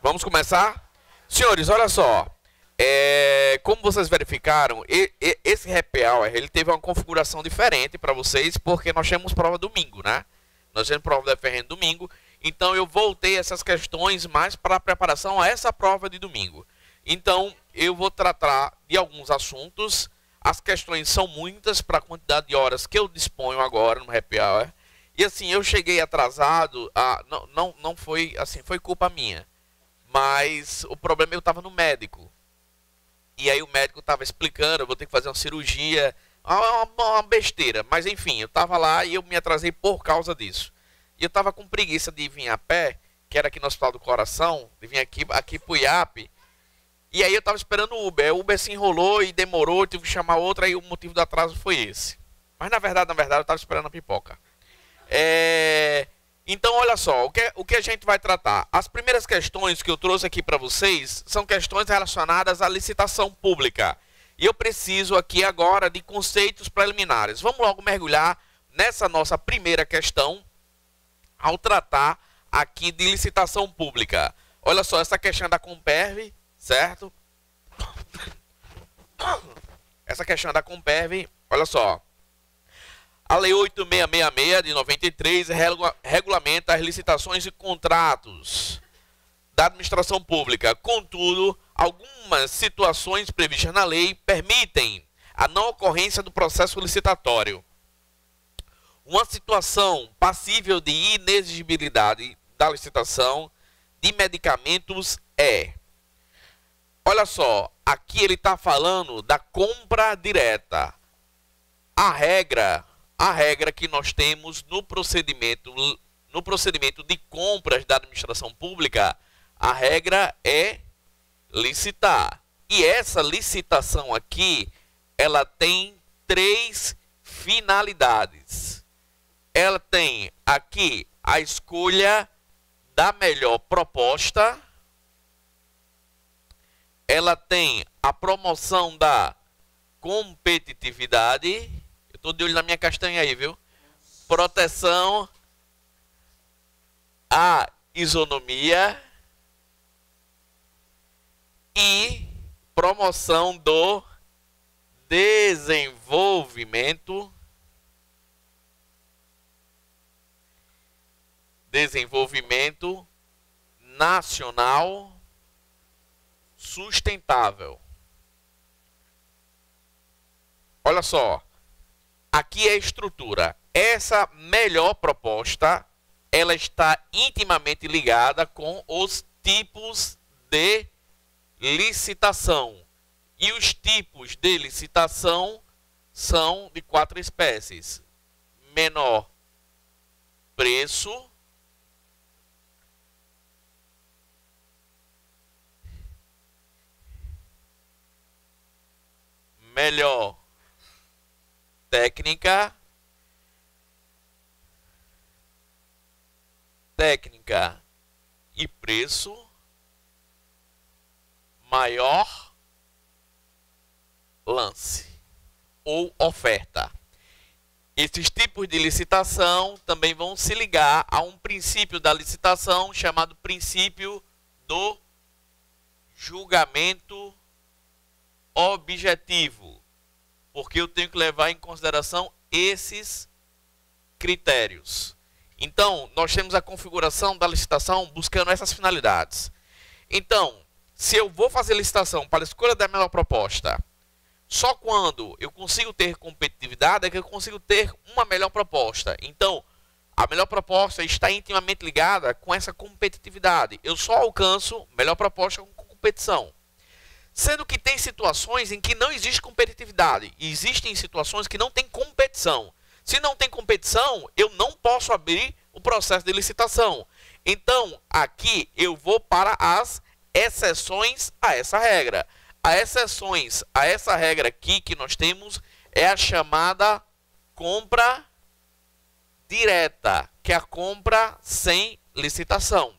Vamos começar? Senhores, olha só. Como vocês verificaram, esse happy hour, ele teve uma configuração diferente para vocês, porque nós temos prova domingo, né? Nós temos prova da FRN domingo, então eu voltei essas questões mais para a preparação a essa prova de domingo. Então, eu vou tratar de alguns assuntos. As questões são muitas para a quantidade de horas que eu disponho agora no happy hour. E assim, eu cheguei atrasado, não foi assim, foi culpa minha. Mas o problema, eu estava no médico. E aí o médico estava explicando, eu vou ter que fazer uma cirurgia, uma besteira. Mas enfim, eu estava lá e eu me atrasei por causa disso. E eu estava com preguiça de vir a pé, que era aqui no Hospital do Coração, de vir aqui pro IAP. E aí eu estava esperando o Uber. O Uber se enrolou e demorou, eu tive que chamar outra, e o motivo do atraso foi esse. Mas na verdade eu estava esperando a pipoca. Então, olha só, o que a gente vai tratar? As primeiras questões que eu trouxe aqui para vocês são questões relacionadas à licitação pública. E eu preciso aqui agora de conceitos preliminares. Vamos logo mergulhar nessa nossa primeira questão ao tratar aqui de licitação pública. Olha só, essa questão da Comperv, certo? Essa questão da Comperv, olha só. A Lei 8666 de 93 regulamenta as licitações e contratos da administração pública. Contudo, algumas situações previstas na lei permitem a não ocorrência do processo licitatório. Uma situação passível de inexigibilidade da licitação de medicamentos é... Olha só, aqui ele está falando da compra direta. A regra que nós temos no procedimento de compras da administração pública, a regra é licitar. E essa licitação aqui, ela tem três finalidades. Ela tem aqui a escolha da melhor proposta, ela tem a promoção da competitividade. Tô de olho na minha castanha aí, viu? Proteção à isonomia e promoção do desenvolvimento nacional sustentável. Olha só. Aqui é a estrutura. Essa melhor proposta, ela está intimamente ligada com os tipos de licitação. E os tipos de licitação são de 4 espécies. Menor preço, melhor técnica e preço, maior lance ou oferta. Esses tipos de licitação também vão se ligar a um princípio da licitação chamado princípio do julgamento objetivo. Porque eu tenho que levar em consideração esses critérios. Então, nós temos a configuração da licitação buscando essas finalidades. Então, se eu vou fazer licitação para a escolha da melhor proposta, só quando eu consigo ter competitividade é que eu consigo ter uma melhor proposta. Então, a melhor proposta está intimamente ligada com essa competitividade. Eu só alcanço melhor proposta com competição. Sendo que tem situações em que não existe competitividade. E existem situações que não tem competição. Se não tem competição, eu não posso abrir o processo de licitação. Então, aqui eu vou para as exceções a essa regra. As exceções a essa regra aqui que nós temos é a chamada compra direta, que é a compra sem licitação.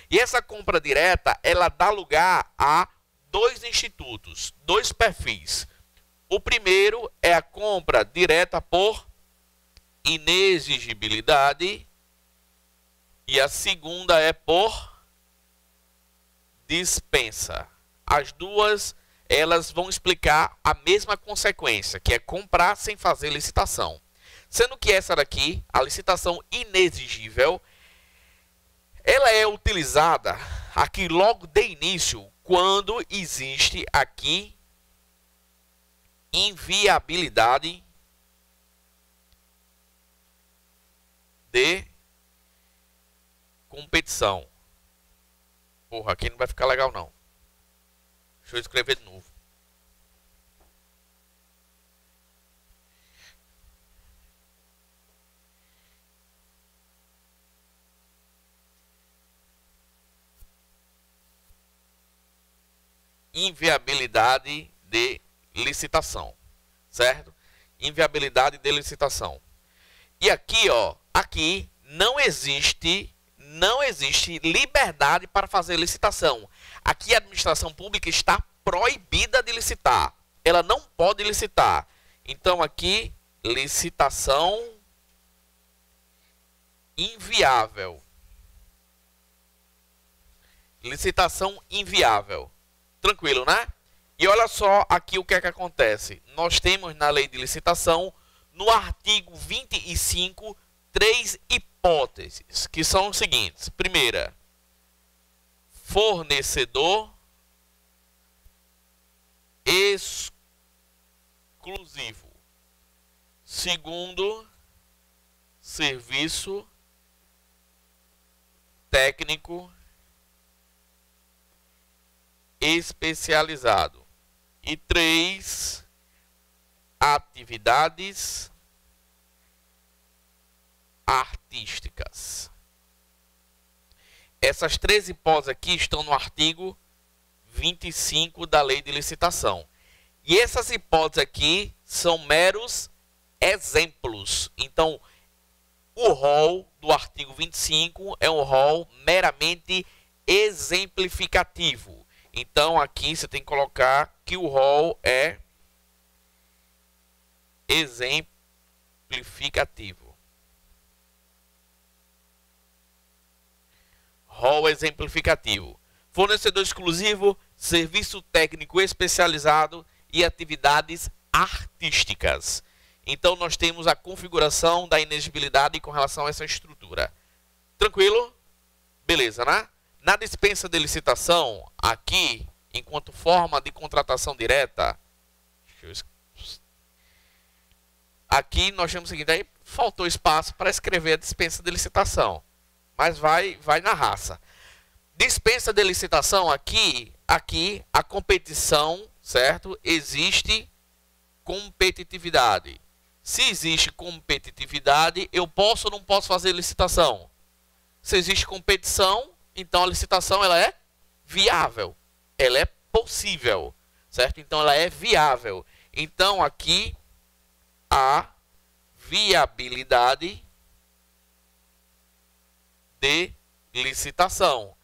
E essa compra direta, ela dá lugar a dois institutos, dois perfis. O primeiro é a compra direta por inexigibilidade e a segunda é por dispensa. As duas, elas vão explicar a mesma consequência, que é comprar sem fazer licitação. Sendo que essa daqui, a licitação inexigível, ela é utilizada aqui logo de início, quando existe aqui inviabilidade de competição. Porra, aqui não vai ficar legal não. Deixa eu escrever de novo. Inviabilidade de licitação, certo? Inviabilidade de licitação. E aqui, ó, aqui não existe liberdade para fazer licitação. Aqui a administração pública está proibida de licitar. Ela não pode licitar. Então aqui, licitação inviável. Licitação inviável. Tranquilo, né? E olha só aqui o que é que acontece. Nós temos na lei de licitação, no artigo 25, 3 hipóteses, que são os seguintes. Primeira, fornecedor exclusivo. Segundo, serviço técnico especializado. E 3, atividades artísticas. Essas 3 hipóteses aqui estão no artigo 25 da Lei de Licitação. E essas hipóteses aqui são meros exemplos. Então, o rol do artigo 25 é um rol meramente exemplificativo. Então, aqui você tem que colocar que o rol é exemplificativo. Rol exemplificativo. Fornecedor exclusivo, serviço técnico especializado e atividades artísticas. Então, nós temos a configuração da inexigibilidade com relação a essa estrutura. Tranquilo? Beleza, né? Na dispensa de licitação, aqui, enquanto forma de contratação direta, aqui nós temos o seguinte, aí faltou espaço para escrever a dispensa de licitação, mas vai na raça. Dispensa de licitação, aqui a competição, certo? Existe competitividade. Se existe competitividade, eu posso ou não posso fazer licitação? Se existe competição, então a licitação ela é viável, ela é possível, certo? Então ela é viável. Então aqui a viabilidade de licitação.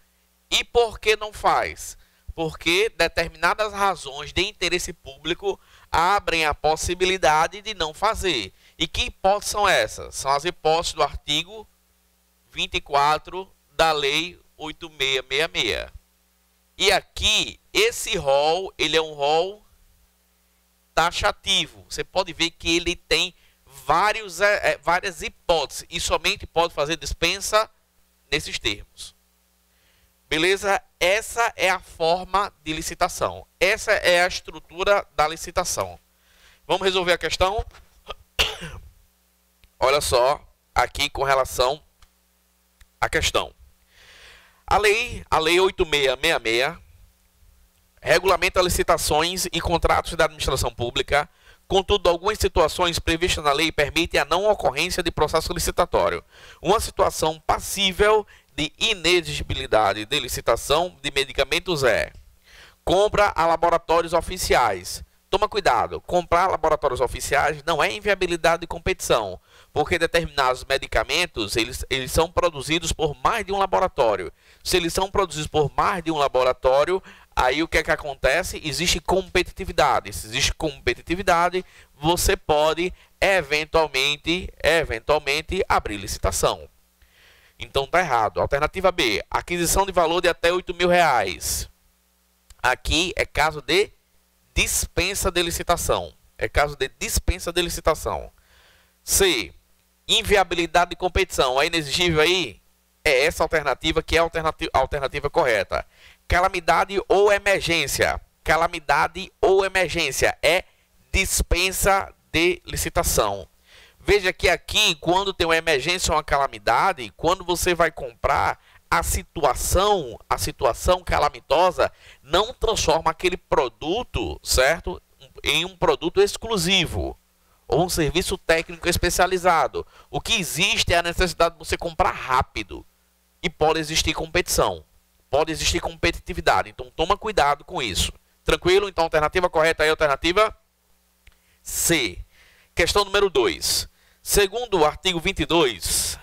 E por que não faz? Porque determinadas razões de interesse público abrem a possibilidade de não fazer. E que hipóteses são essas? São as hipóteses do artigo 24 da Lei 8666. E aqui, esse rol, ele é um rol taxativo. Você pode ver que ele tem várias hipóteses e somente pode fazer dispensa nesses termos. Beleza? Essa é a forma de licitação. Essa é a estrutura da licitação. Vamos resolver a questão? Olha só, aqui com relação à questão. A lei 8666 regulamenta licitações e contratos da administração pública. Contudo, algumas situações previstas na lei permitem a não ocorrência de processo licitatório. Uma situação passível de inexigibilidade de licitação de medicamentos é compra a laboratórios oficiais. Toma cuidado, comprar laboratórios oficiais não é inviabilidade de competição, porque determinados medicamentos eles são produzidos por mais de um laboratório. Se eles são produzidos por mais de um laboratório, aí o que é que acontece? Existe competitividade. Se existe competitividade, você pode eventualmente abrir licitação. Então tá errado. Alternativa B, aquisição de valor de até R$8.000. Aqui é caso de dispensa de licitação. É caso de dispensa de licitação. C. Inviabilidade de competição. É inexigível aí? É essa alternativa que é a alternativa correta. Calamidade ou emergência. Calamidade ou emergência é dispensa de licitação. Veja que aqui, quando tem uma emergência ou uma calamidade, quando você vai comprar, a situação calamitosa não transforma aquele produto, certo, em um produto exclusivo ou um serviço técnico especializado. O que existe é a necessidade de você comprar rápido e pode existir competição, pode existir competitividade. Então toma cuidado com isso. Tranquilo? Então a alternativa correta é a alternativa C. Questão número 2. Segundo o artigo 22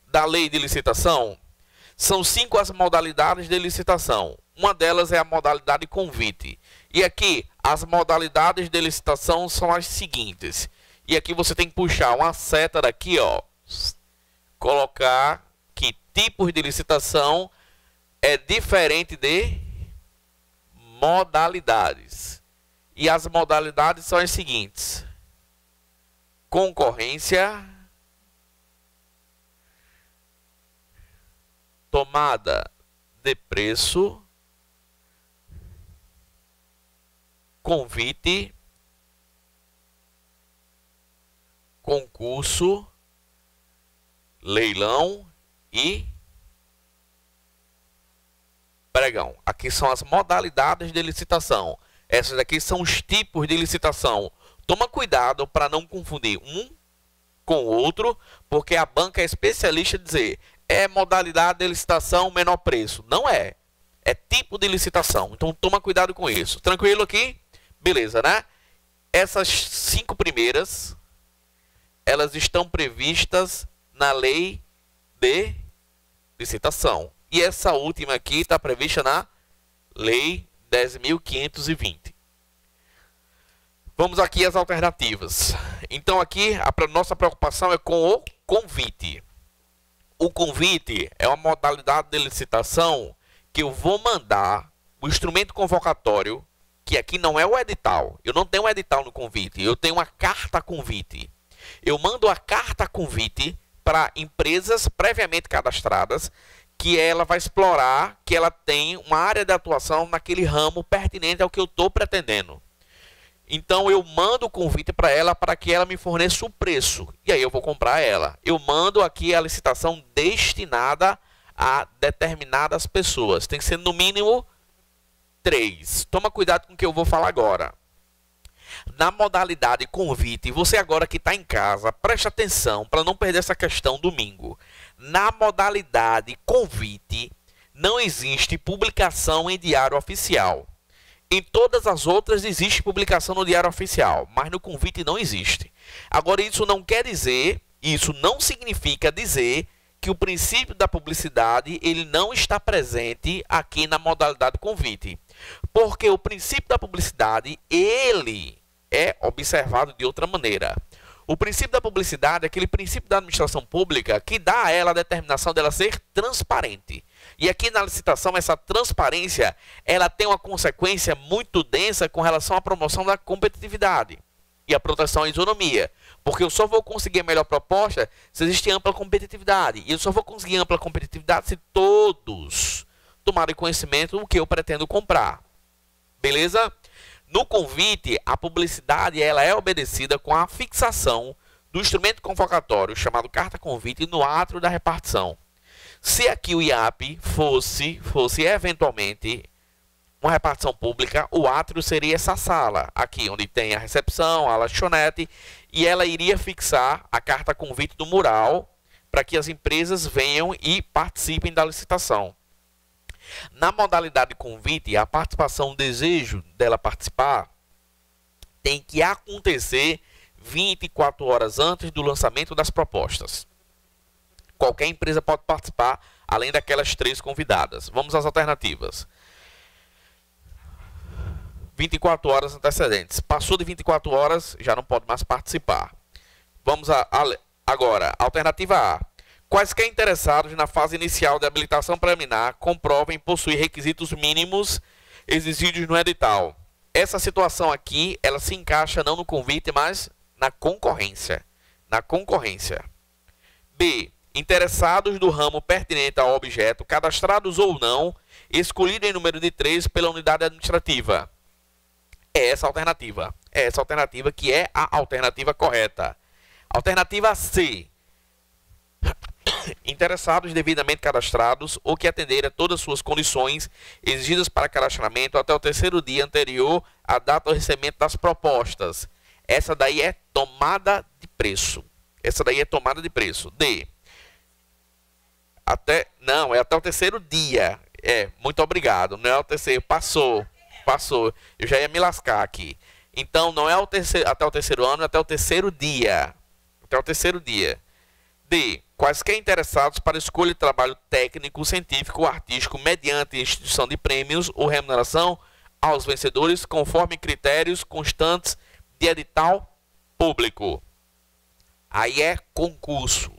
da Lei de Licitação, são 5 as modalidades de licitação. Uma delas é a modalidade convite. E aqui, as modalidades de licitação são as seguintes. E aqui você tem que puxar uma seta daqui, ó. Colocar que tipos de licitação é diferente de modalidades. E as modalidades são as seguintes: concorrência, tomada de preço, convite, concurso, leilão e pregão. Aqui são as modalidades de licitação. Essas daqui são os tipos de licitação. Toma cuidado para não confundir um com o outro, porque a banca é especialista em dizer é modalidade de licitação menor preço. Não é. É tipo de licitação. Então toma cuidado com isso. Tranquilo aqui? Beleza, né? Essas 5 primeiras, elas estão previstas na lei de licitação. E essa última aqui está prevista na lei 10.520. Vamos aqui às alternativas. Então aqui a nossa preocupação é com o convite. O convite é uma modalidade de licitação que eu vou mandar o instrumento convocatório, que aqui não é o edital. Eu não tenho um edital no convite, eu tenho uma carta convite. Eu mando a carta convite para empresas previamente cadastradas, que ela vai explorar, que ela tem uma área de atuação naquele ramo pertinente ao que eu estou pretendendo. Então eu mando o convite para ela para que ela me forneça o preço. E aí eu vou comprar ela. Eu mando aqui a licitação destinada a determinadas pessoas. Tem que ser no mínimo 3. Toma cuidado com o que eu vou falar agora. Na modalidade convite, você agora que está em casa, preste atenção para não perder essa questão domingo. Na modalidade convite, não existe publicação em diário oficial. Em todas as outras existe publicação no Diário Oficial, mas no convite não existe. Agora, isso não quer dizer, isso não significa dizer que o princípio da publicidade ele não está presente aqui na modalidade convite. Porque o princípio da publicidade, ele é observado de outra maneira. O princípio da publicidade é aquele princípio da administração pública que dá a ela a determinação dela ser transparente. E aqui na licitação, essa transparência, ela tem uma consequência muito densa com relação à promoção da competitividade e a proteção à isonomia. Porque eu só vou conseguir a melhor proposta se existe ampla competitividade. E eu só vou conseguir ampla competitividade se todos tomarem conhecimento do que eu pretendo comprar. Beleza? No convite, a publicidade ela é obedecida com a fixação do instrumento convocatório, chamado carta convite, no átrio da repartição. Se aqui o IAP fosse eventualmente uma repartição pública, o átrio seria essa sala, aqui onde tem a recepção, a lanchonete, e ela iria fixar a carta convite do mural para que as empresas venham e participem da licitação. Na modalidade convite, a participação, o desejo dela participar, tem que acontecer 24 horas antes do lançamento das propostas. Qualquer empresa pode participar, além daquelas 3 convidadas. Vamos às alternativas. 24 horas antecedentes. Passou de 24 horas, já não pode mais participar. Vamos agora. Alternativa A. Quaisquer interessados na fase inicial de habilitação preliminar comprovem possuir requisitos mínimos exigidos no edital. Essa situação aqui, ela se encaixa não no convite, mas na concorrência. Na concorrência. B. Interessados do ramo pertinente ao objeto, cadastrados ou não, escolhido em número de 3 pela unidade administrativa. É essa alternativa. É essa alternativa que é a alternativa correta. Alternativa C. Interessados devidamente cadastrados ou que atenderem a todas as suas condições exigidas para cadastramento até o terceiro dia anterior à data do recebimento das propostas. Essa daí é tomada de preço. Essa daí é tomada de preço. D. É até o terceiro dia. Muito obrigado. Não é o terceiro. Passou. Eu já ia me lascar aqui. Então, não é até o terceiro ano, é até o terceiro dia. Até o terceiro dia. D. Quaisquer interessados para escolha de trabalho técnico, científico ou artístico mediante instituição de prêmios ou remuneração aos vencedores conforme critérios constantes de edital público. Aí é concurso.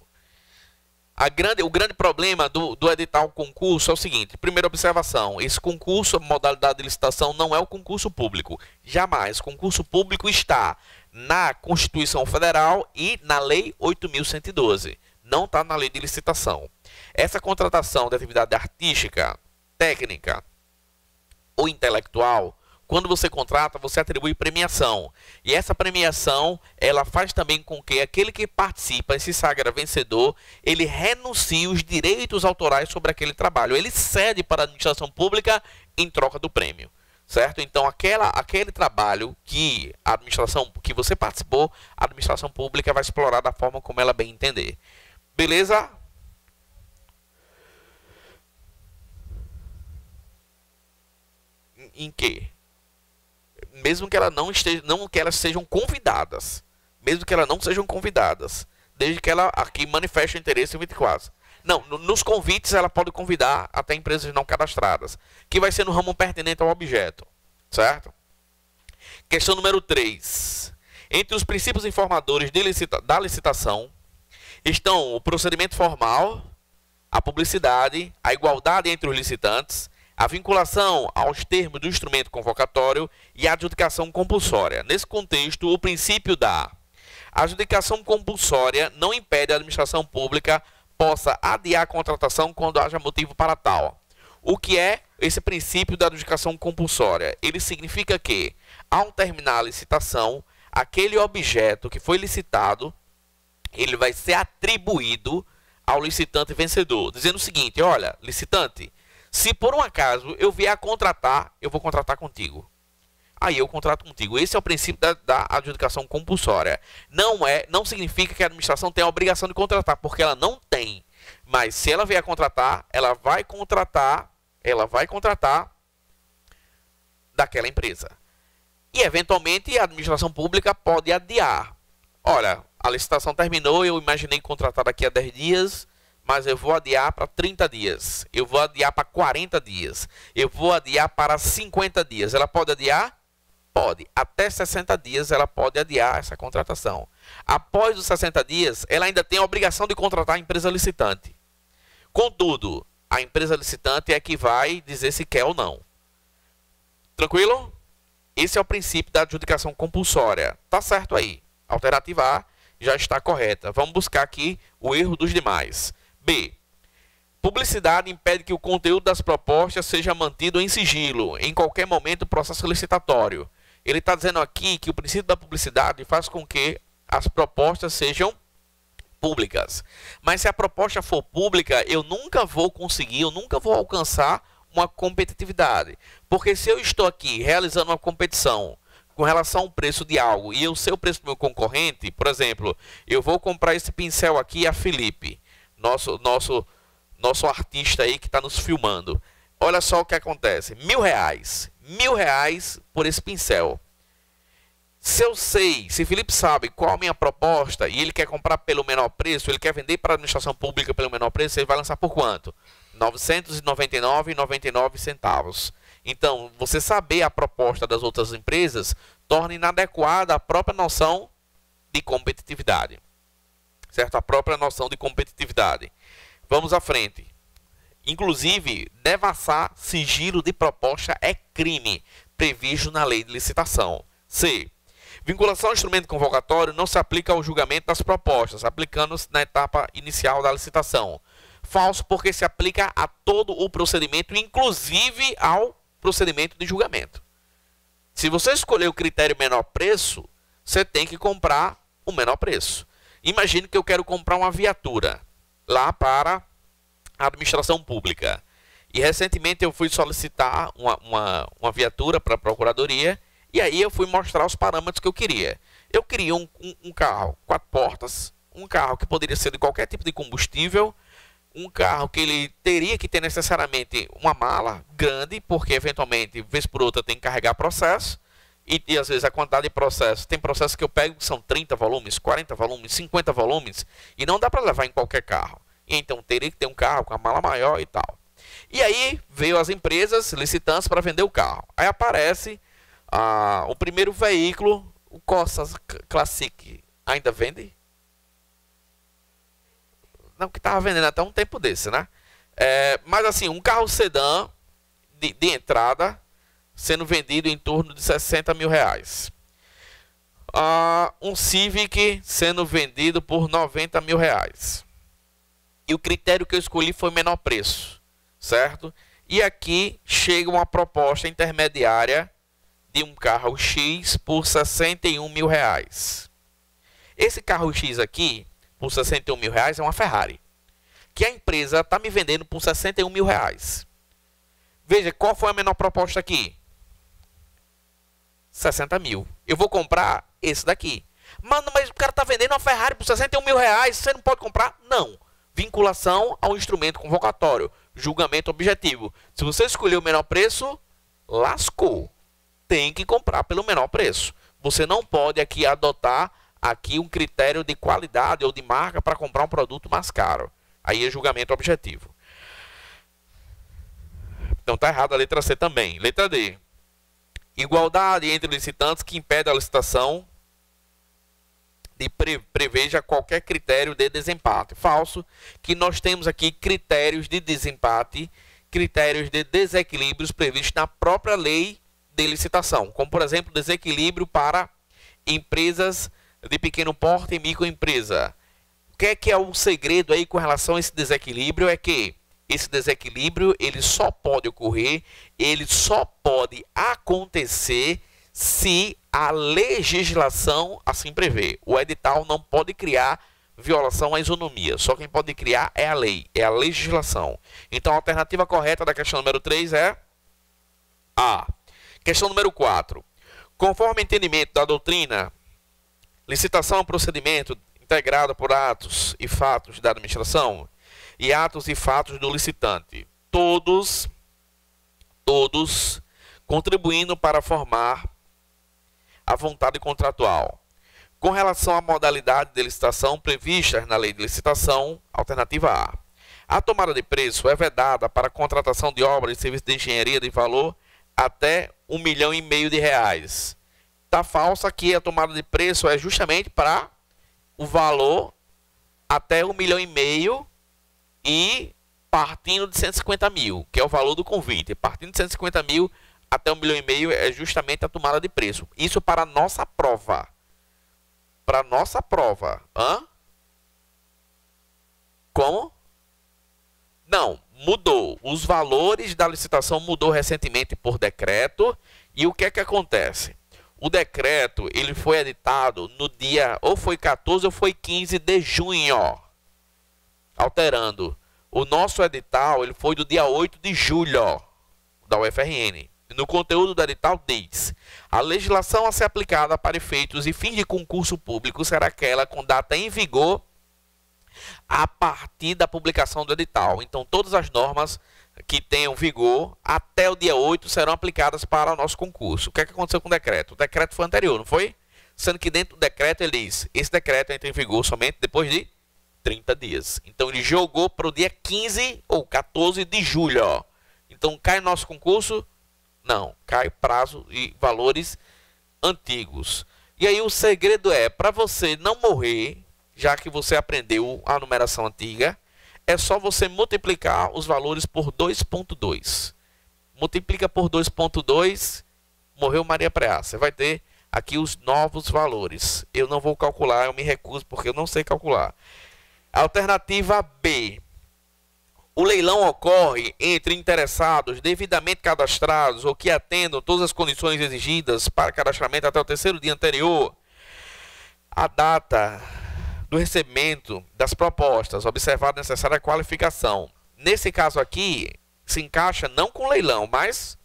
O grande problema do edital concurso é o seguinte. Primeira observação. Esse concurso, a modalidade de licitação, não é o concurso público. Jamais. O concurso público está na Constituição Federal e na Lei 8.112. Não está na lei de licitação. Essa contratação de atividade artística, técnica ou intelectual, quando você contrata, você atribui premiação. E essa premiação, ela faz também com que aquele que participa e se sagra vencedor, ele renuncie os direitos autorais sobre aquele trabalho. Ele cede para a administração pública em troca do prêmio. Certo? Então, aquele trabalho que você participou, a administração pública vai explorar da forma como ela bem entender. Beleza? Em que? Mesmo que elas sejam convidadas. Mesmo que elas não sejam convidadas. Desde que ela aqui manifeste interesse em 24. Não, nos convites ela pode convidar até empresas não cadastradas. Que vai ser no ramo pertinente ao objeto. Certo? Questão número 3. Entre os princípios informadores da licitação estão o procedimento formal, a publicidade, a igualdade entre os licitantes, a vinculação aos termos do instrumento convocatório e a adjudicação compulsória. Nesse contexto, o princípio da adjudicação compulsória não impede a administração pública possa adiar a contratação quando haja motivo para tal. O que é esse princípio da adjudicação compulsória? Ele significa que, ao terminar a licitação, aquele objeto que foi licitado, ele vai ser atribuído ao licitante vencedor, dizendo o seguinte: olha, licitante, se por um acaso eu vier a contratar, eu vou contratar contigo. Aí eu contrato contigo. Esse é o princípio da adjudicação compulsória. Não significa que a administração tem a obrigação de contratar, porque ela não tem. Mas se ela vier a contratar, ela vai contratar daquela empresa. E eventualmente a administração pública pode adiar. Olha, a licitação terminou, eu imaginei contratar daqui a 10 dias, mas eu vou adiar para 30 dias. Eu vou adiar para 40 dias. Eu vou adiar para 50 dias. Ela pode adiar? Pode. Até 60 dias ela pode adiar essa contratação. Após os 60 dias, ela ainda tem a obrigação de contratar a empresa licitante. Contudo, a empresa licitante é que vai dizer se quer ou não. Tranquilo? Esse é o princípio da adjudicação compulsória. Tá certo aí. Alternativa A já está correta. Vamos buscar aqui o erro dos demais. B. Publicidade impede que o conteúdo das propostas seja mantido em sigilo em qualquer momento do processo licitatório. Ele está dizendo aqui que o princípio da publicidade faz com que as propostas sejam públicas. Mas se a proposta for pública, eu nunca vou alcançar uma competitividade. Porque se eu estou aqui realizando uma competição com relação ao preço de algo e eu sei o preço do meu concorrente, por exemplo, eu vou comprar esse pincel aqui a Felipe, nosso artista aí que está nos filmando. Olha só o que acontece, R$1.000, R$1.000 por esse pincel. Se Felipe sabe qual a minha proposta e ele quer comprar pelo menor preço, ele quer vender para a administração pública pelo menor preço, ele vai lançar por quanto? R$ 999,99. Então, você saber a proposta das outras empresas torna inadequada a própria noção de competitividade. Certo? A própria noção de competitividade. Vamos à frente. Inclusive, devassar sigilo de proposta é crime, previsto na lei de licitação. C. Vinculação ao instrumento convocatório não se aplica ao julgamento das propostas, aplicando-se na etapa inicial da licitação. Falso, porque se aplica a todo o procedimento, inclusive ao procedimento de julgamento. Se você escolher o critério menor preço, você tem que comprar o menor preço. Imagine que eu quero comprar uma viatura lá para a administração pública. E recentemente eu fui solicitar uma viatura para a procuradoria. E aí eu fui mostrar os parâmetros que eu queria. Eu queria um carro 4 portas, um carro que poderia ser de qualquer tipo de combustível, um carro que ele teria que ter necessariamente uma mala grande, porque eventualmente, vez por outra, tem que carregar processo. E às vezes a quantidade de processo, tem processos que eu pego que são 30 volumes, 40 volumes, 50 volumes, e não dá para levar em qualquer carro. E então teria que ter um carro com a mala maior e tal. E aí veio as empresas licitantes para vender o carro. Aí aparece o primeiro veículo, o Corsa Classic, ainda vende? Não, que estava vendendo até um tempo desse, né? Mas assim, um carro sedã de entrada sendo vendido em torno de 60 mil reais. Um Civic sendo vendido por 90 mil reais. E o critério que eu escolhi foi menor preço, certo? E aqui chega uma proposta intermediária de um carro X por 61 mil reais. Esse carro X aqui, por 61 mil reais, é uma Ferrari, que a empresa está me vendendo por 61 mil reais. Veja, qual foi a menor proposta aqui? 60 mil. Eu vou comprar esse daqui. Mano, mas o cara está vendendo uma Ferrari por 61 mil reais, você não pode comprar? Não. Vinculação ao instrumento convocatório. Julgamento objetivo. Se você escolher o menor preço, lascou. Tem que comprar pelo menor preço. Você não pode aqui adotar aqui um critério de qualidade ou de marca para comprar um produto mais caro. Aí é julgamento objetivo. Então tá errado a letra C também. Letra D. Igualdade entre licitantes que impede a licitação de preveja qualquer critério de desempate. Falso, que nós temos aqui critérios de desempate, critérios de desequilíbrios previstos na própria lei de licitação, como por exemplo desequilíbrio para empresas de pequeno porte e microempresa. O que é o segredo aí com relação a esse desequilíbrio? É que esse desequilíbrio ele só pode ocorrer, ele só pode acontecer se a legislação assim prevê. O edital não pode criar violação à isonomia. Só quem pode criar é a lei, é a legislação. Então a alternativa correta da questão número 3 é A. Questão número 4. Conforme entendimento da doutrina, licitação é um procedimento integrado por atos e fatos da administração e atos e fatos do licitante, todos contribuindo para formar a vontade contratual. Com relação à modalidade de licitação previstas na lei de licitação, alternativa A. A tomada de preço é vedada para a contratação de obras e serviços de engenharia de valor até R$1,5 milhão de reais. Está falsa que a tomada de preço é justamente para o valor até R$1,5 milhão e partindo de 150 mil, que é o valor do convite. Partindo de 150 mil até R$1,5 milhão é justamente a tomada de preço. Isso para a nossa prova. Para a nossa prova. Hã? Como? Não, mudou. Os valores da licitação mudou recentemente por decreto. E o que é que acontece? O decreto ele foi editado no dia ou foi 14 ou foi 15 de junho. Alterando. O nosso edital ele foi do dia 8 de julho da UFRN. No conteúdo do edital diz: a legislação a ser aplicada para efeitos e fins de concurso público será aquela com data em vigor a partir da publicação do edital. Então, todas as normas que tenham vigor até o dia 8 serão aplicadas para o nosso concurso. O que é que aconteceu com o decreto? O decreto foi anterior, não foi? Sendo que dentro do decreto ele diz: esse decreto entra em vigor somente depois de 30 dias. Então, ele jogou para o dia 15 ou 14 de julho. Então, cai no nosso concurso? Não, cai prazo e valores antigos. E aí o segredo é, para você não morrer, já que você aprendeu a numeração antiga, é só você multiplicar os valores por 2,2. Multiplica por 2,2, morreu Maria Preá. Você vai ter aqui os novos valores. Eu não vou calcular, eu me recuso porque eu não sei calcular. Alternativa B. O leilão ocorre entre interessados devidamente cadastrados ou que atendam todas as condições exigidas para cadastramento até o terceiro dia anterior à data do recebimento das propostas, observada a necessária qualificação. Nesse caso aqui, se encaixa não com leilão, mas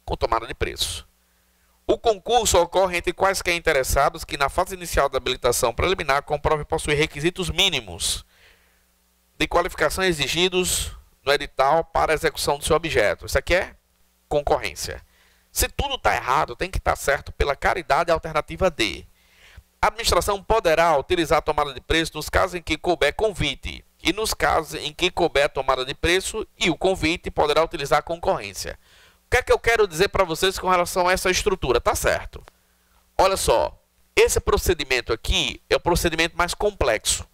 com tomada de preço. O concurso ocorre entre quaisquer interessados que, na fase inicial da habilitação preliminar, comprovem possuir requisitos mínimos de qualificação exigidos no edital para a execução do seu objeto. Isso aqui é concorrência. Se tudo está errado, tem que estar certo pela caridade, alternativa D. A administração poderá utilizar a tomada de preço nos casos em que couber convite e nos casos em que couber a tomada de preço e o convite poderá utilizar a concorrência. O que é que eu quero dizer para vocês com relação a essa estrutura? Tá certo. Olha só, esse procedimento aqui é o procedimento mais complexo.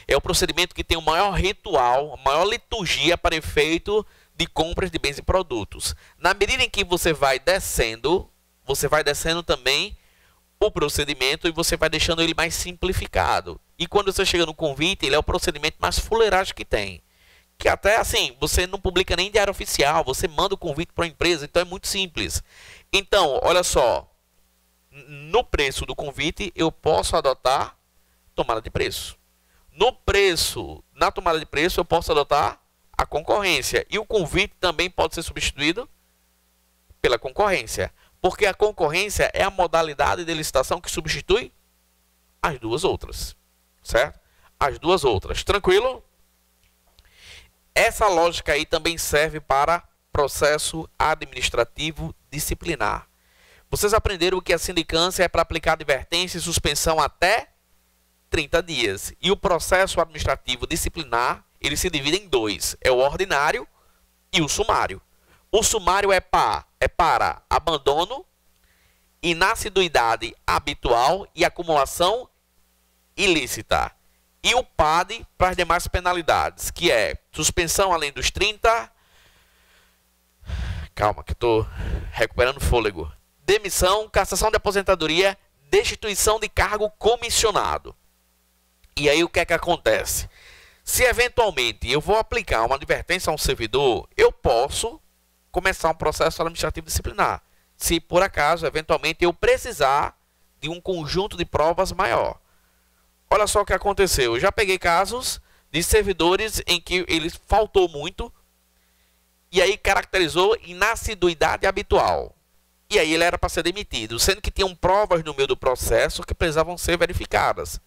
É o procedimento que tem o maior ritual, a maior liturgia para efeito de compras de bens e produtos. Na medida em que você vai descendo também o procedimento e você vai deixando ele mais simplificado. E quando você chega no convite, ele é o procedimento mais fuleiragem que tem. Que até assim, você não publica nem em diário oficial, você manda o convite para a empresa, então é muito simples. Então, olha só, no preço do convite eu posso adotar tomada de preço. No preço, na tomada de preço, eu posso adotar a concorrência. E o convite também pode ser substituído pela concorrência. Porque a concorrência é a modalidade de licitação que substitui as duas outras. Certo? As duas outras. Tranquilo? Essa lógica aí também serve para processo administrativo disciplinar. Vocês aprenderam que a sindicância é para aplicar advertência e suspensão até 30 dias. E o processo administrativo disciplinar, ele se divide em dois. É o ordinário e o sumário. O sumário é para abandono, inassiduidade habitual e acumulação ilícita. E o PAD para as demais penalidades, que é suspensão além dos 30... Calma que eu estou recuperando fôlego. Demissão, cassação de aposentadoria, destituição de cargo comissionado. E aí o que é que acontece? Se eventualmente eu vou aplicar uma advertência a um servidor, eu posso começar um processo administrativo disciplinar. Se por acaso, eventualmente, eu precisar de um conjunto de provas maior. Olha só o que aconteceu. Eu já peguei casos de servidores em que ele faltou muito e aí caracterizou inassiduidade habitual. E aí ele era para ser demitido, sendo que tinham provas no meio do processo que precisavam ser verificadas.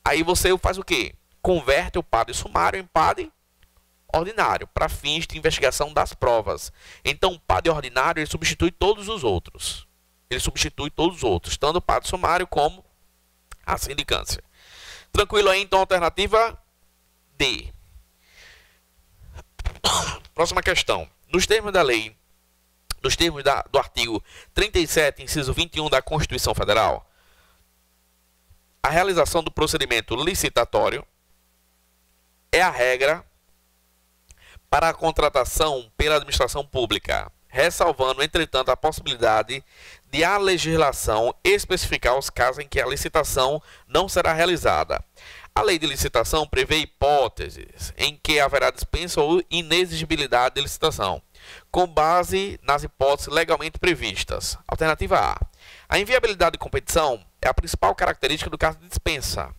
Aí você faz o quê? Converte o PAD sumário em PAD ordinário, para fins de investigação das provas. Então, o PAD ordinário ele substitui todos os outros. Ele substitui todos os outros, tanto o PAD sumário como a sindicância. Tranquilo aí, então, alternativa D. Próxima questão. Nos termos da lei, nos termos do artigo 37, inciso 21 da Constituição Federal, a realização do procedimento licitatório é a regra para a contratação pela administração pública, ressalvando, entretanto, a possibilidade de a legislação especificar os casos em que a licitação não será realizada. A lei de licitação prevê hipóteses em que haverá dispensa ou inexigibilidade de licitação, com base nas hipóteses legalmente previstas. Alternativa A. A inviabilidade de competição é a principal característica do caso de dispensa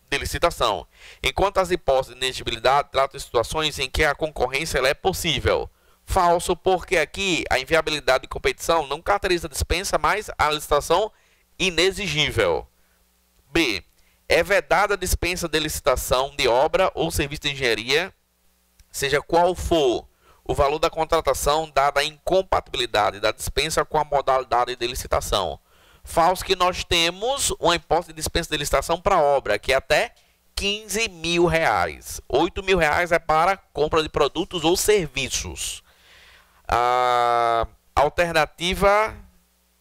de licitação, enquanto as hipóteses de inexigibilidade tratam de situações em que a concorrência ela é possível. Falso, porque aqui a inviabilidade de competição não caracteriza a dispensa, mas a licitação inexigível. B. É vedada a dispensa de licitação de obra ou serviço de engenharia, seja qual for o valor da contratação, dada a incompatibilidade da dispensa com a modalidade de licitação. Falso que nós temos uma hipótese de dispensa de licitação para obra, que é até R$15 mil. R$8.000 é para compra de produtos ou serviços. Alternativa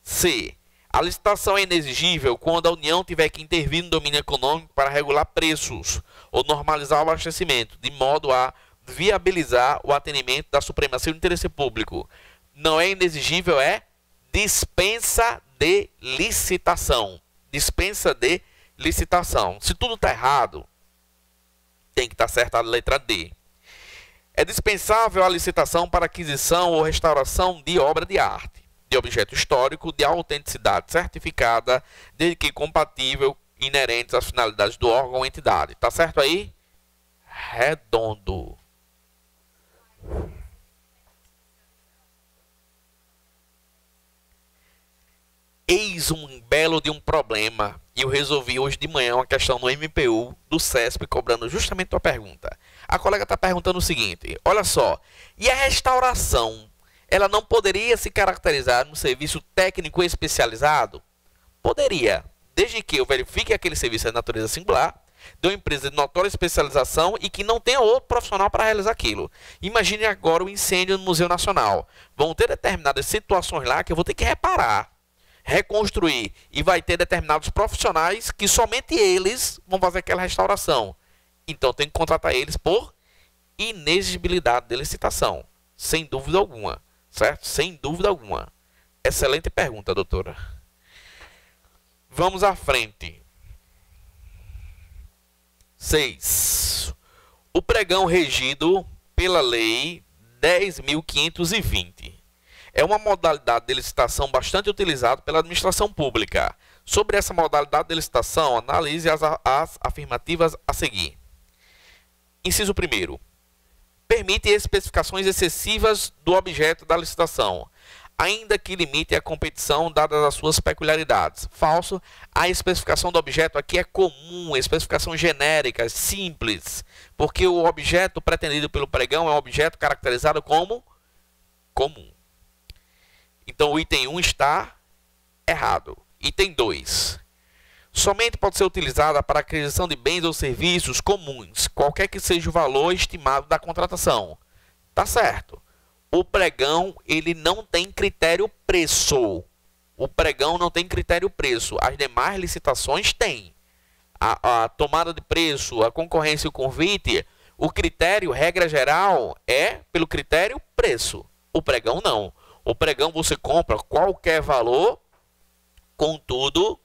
C. A licitação é inexigível quando a União tiver que intervir no domínio econômico para regular preços ou normalizar o abastecimento, de modo a viabilizar o atendimento da supremacia do interesse público. Não é inexigível, é dispensa de licitação. Dispensa de licitação. Se tudo está errado, tem que estar certa a letra D. É dispensável a licitação para aquisição ou restauração de obra de arte, de objeto histórico, de autenticidade certificada, desde que compatível, inerentes às finalidades do órgão ou entidade. Tá certo aí? Redondo. Eis um belo de um problema. E eu resolvi hoje de manhã uma questão no MPU do CESP, cobrando justamente a pergunta. A colega está perguntando o seguinte: olha só, e a restauração, ela não poderia se caracterizar num serviço técnico especializado? Poderia, desde que eu verifique que aquele serviço é de natureza singular, de uma empresa de notória especialização e que não tenha outro profissional para realizar aquilo. Imagine agora o incêndio no Museu Nacional. Vão ter determinadas situações lá que eu vou ter que reparar, reconstruir, e vai ter determinados profissionais que somente eles vão fazer aquela restauração. Então tem que contratar eles por inexigibilidade de licitação, sem dúvida alguma, certo? Sem dúvida alguma. Excelente pergunta, doutora. Vamos à frente. 6. O pregão regido pela Lei 10.520 é uma modalidade de licitação bastante utilizada pela administração pública. Sobre essa modalidade de licitação, analise as afirmativas a seguir. Inciso 1º. Permite especificações excessivas do objeto da licitação, ainda que limite a competição dadas as suas peculiaridades. Falso. A especificação do objeto aqui é comum, especificação genérica, simples, porque o objeto pretendido pelo pregão é um objeto caracterizado como comum. Então o item 1 está errado. Item 2. Somente pode ser utilizada para aquisição de bens ou serviços comuns, qualquer que seja o valor estimado da contratação. Tá certo. O pregão, ele não tem critério preço. O pregão não tem critério preço. As demais licitações têm. A tomada de preço, a concorrência e o convite, o critério, regra geral, é pelo critério preço. O pregão não. O pregão você compra qualquer valor, contudo,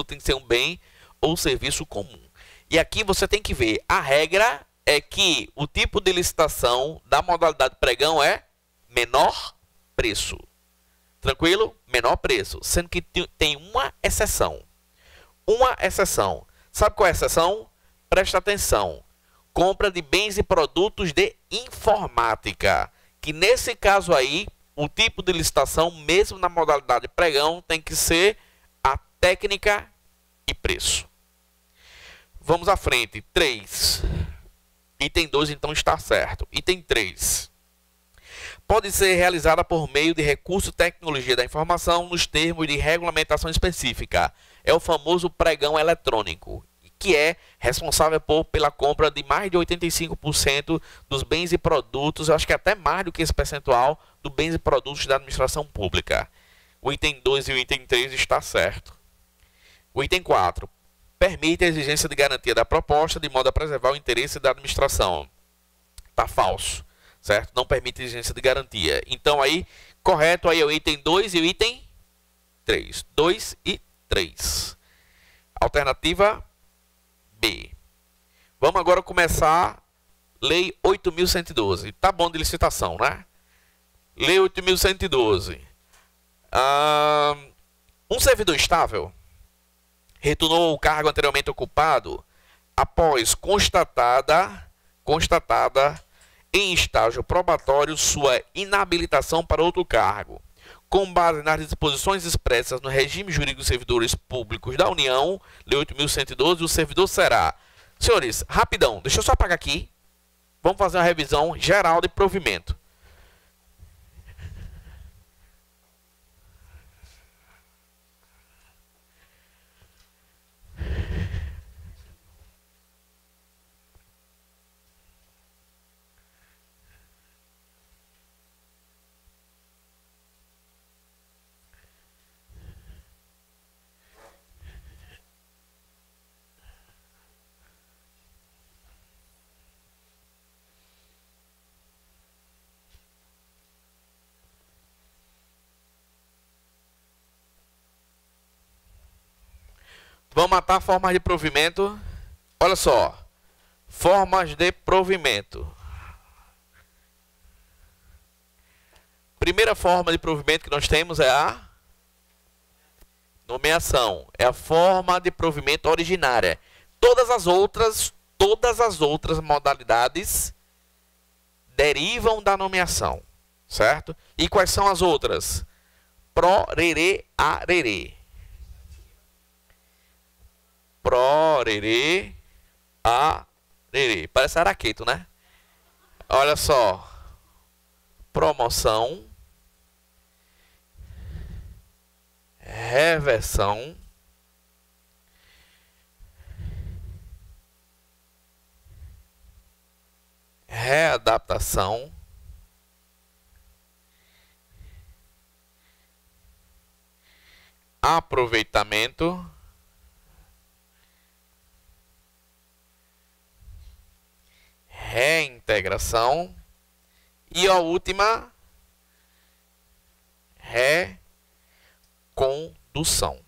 tem que ser um bem ou serviço comum. E aqui você tem que ver, a regra é que o tipo de licitação da modalidade pregão é menor preço. Tranquilo? Menor preço. Sendo que tem uma exceção. Uma exceção. Sabe qual é a exceção? Presta atenção. Compra de bens e produtos de informática. Que nesse caso aí, o tipo de licitação, mesmo na modalidade pregão, tem que ser a técnica e preço. Vamos à frente. 3. Item 2, então, está certo. Item 3. Pode ser realizada por meio de recurso de tecnologia da informação nos termos de regulamentação específica. É o famoso pregão eletrônico, que é responsável pela compra de mais de 85% dos bens e produtos, eu acho que até mais do que esse percentual, dos bens e produtos da administração pública. O item 2 e o item 3 está certo. O item 4. Permite a exigência de garantia da proposta de modo a preservar o interesse da administração. Está falso, certo? Não permite exigência de garantia. Então aí, correto aí é o item 2 e o item 3. 2 e 3. Alternativa B. Vamos agora começar Lei 8.112. Tá bom de licitação, né? Lei 8.112. Um servidor estável retornou o cargo anteriormente ocupado após constatada em estágio probatório sua inabilitação para outro cargo. Com base nas disposições expressas no regime jurídico dos servidores públicos da União, Lei 8.112, o servidor será... Senhores, rapidão, deixa eu só apagar aqui. Vamos fazer uma revisão geral de provimento. Vamos matar formas de provimento. Olha só. Formas de provimento. Primeira forma de provimento que nós temos é a nomeação. É a forma de provimento originária. Todas as outras modalidades derivam da nomeação, certo? E quais são as outras? Pró-rerê, arerê. Pró-rerê, arerê. Parece araqueto, né? Olha só. Promoção. Reversão. Readaptação. Aproveitamento. Reintegração. E a última, recondução.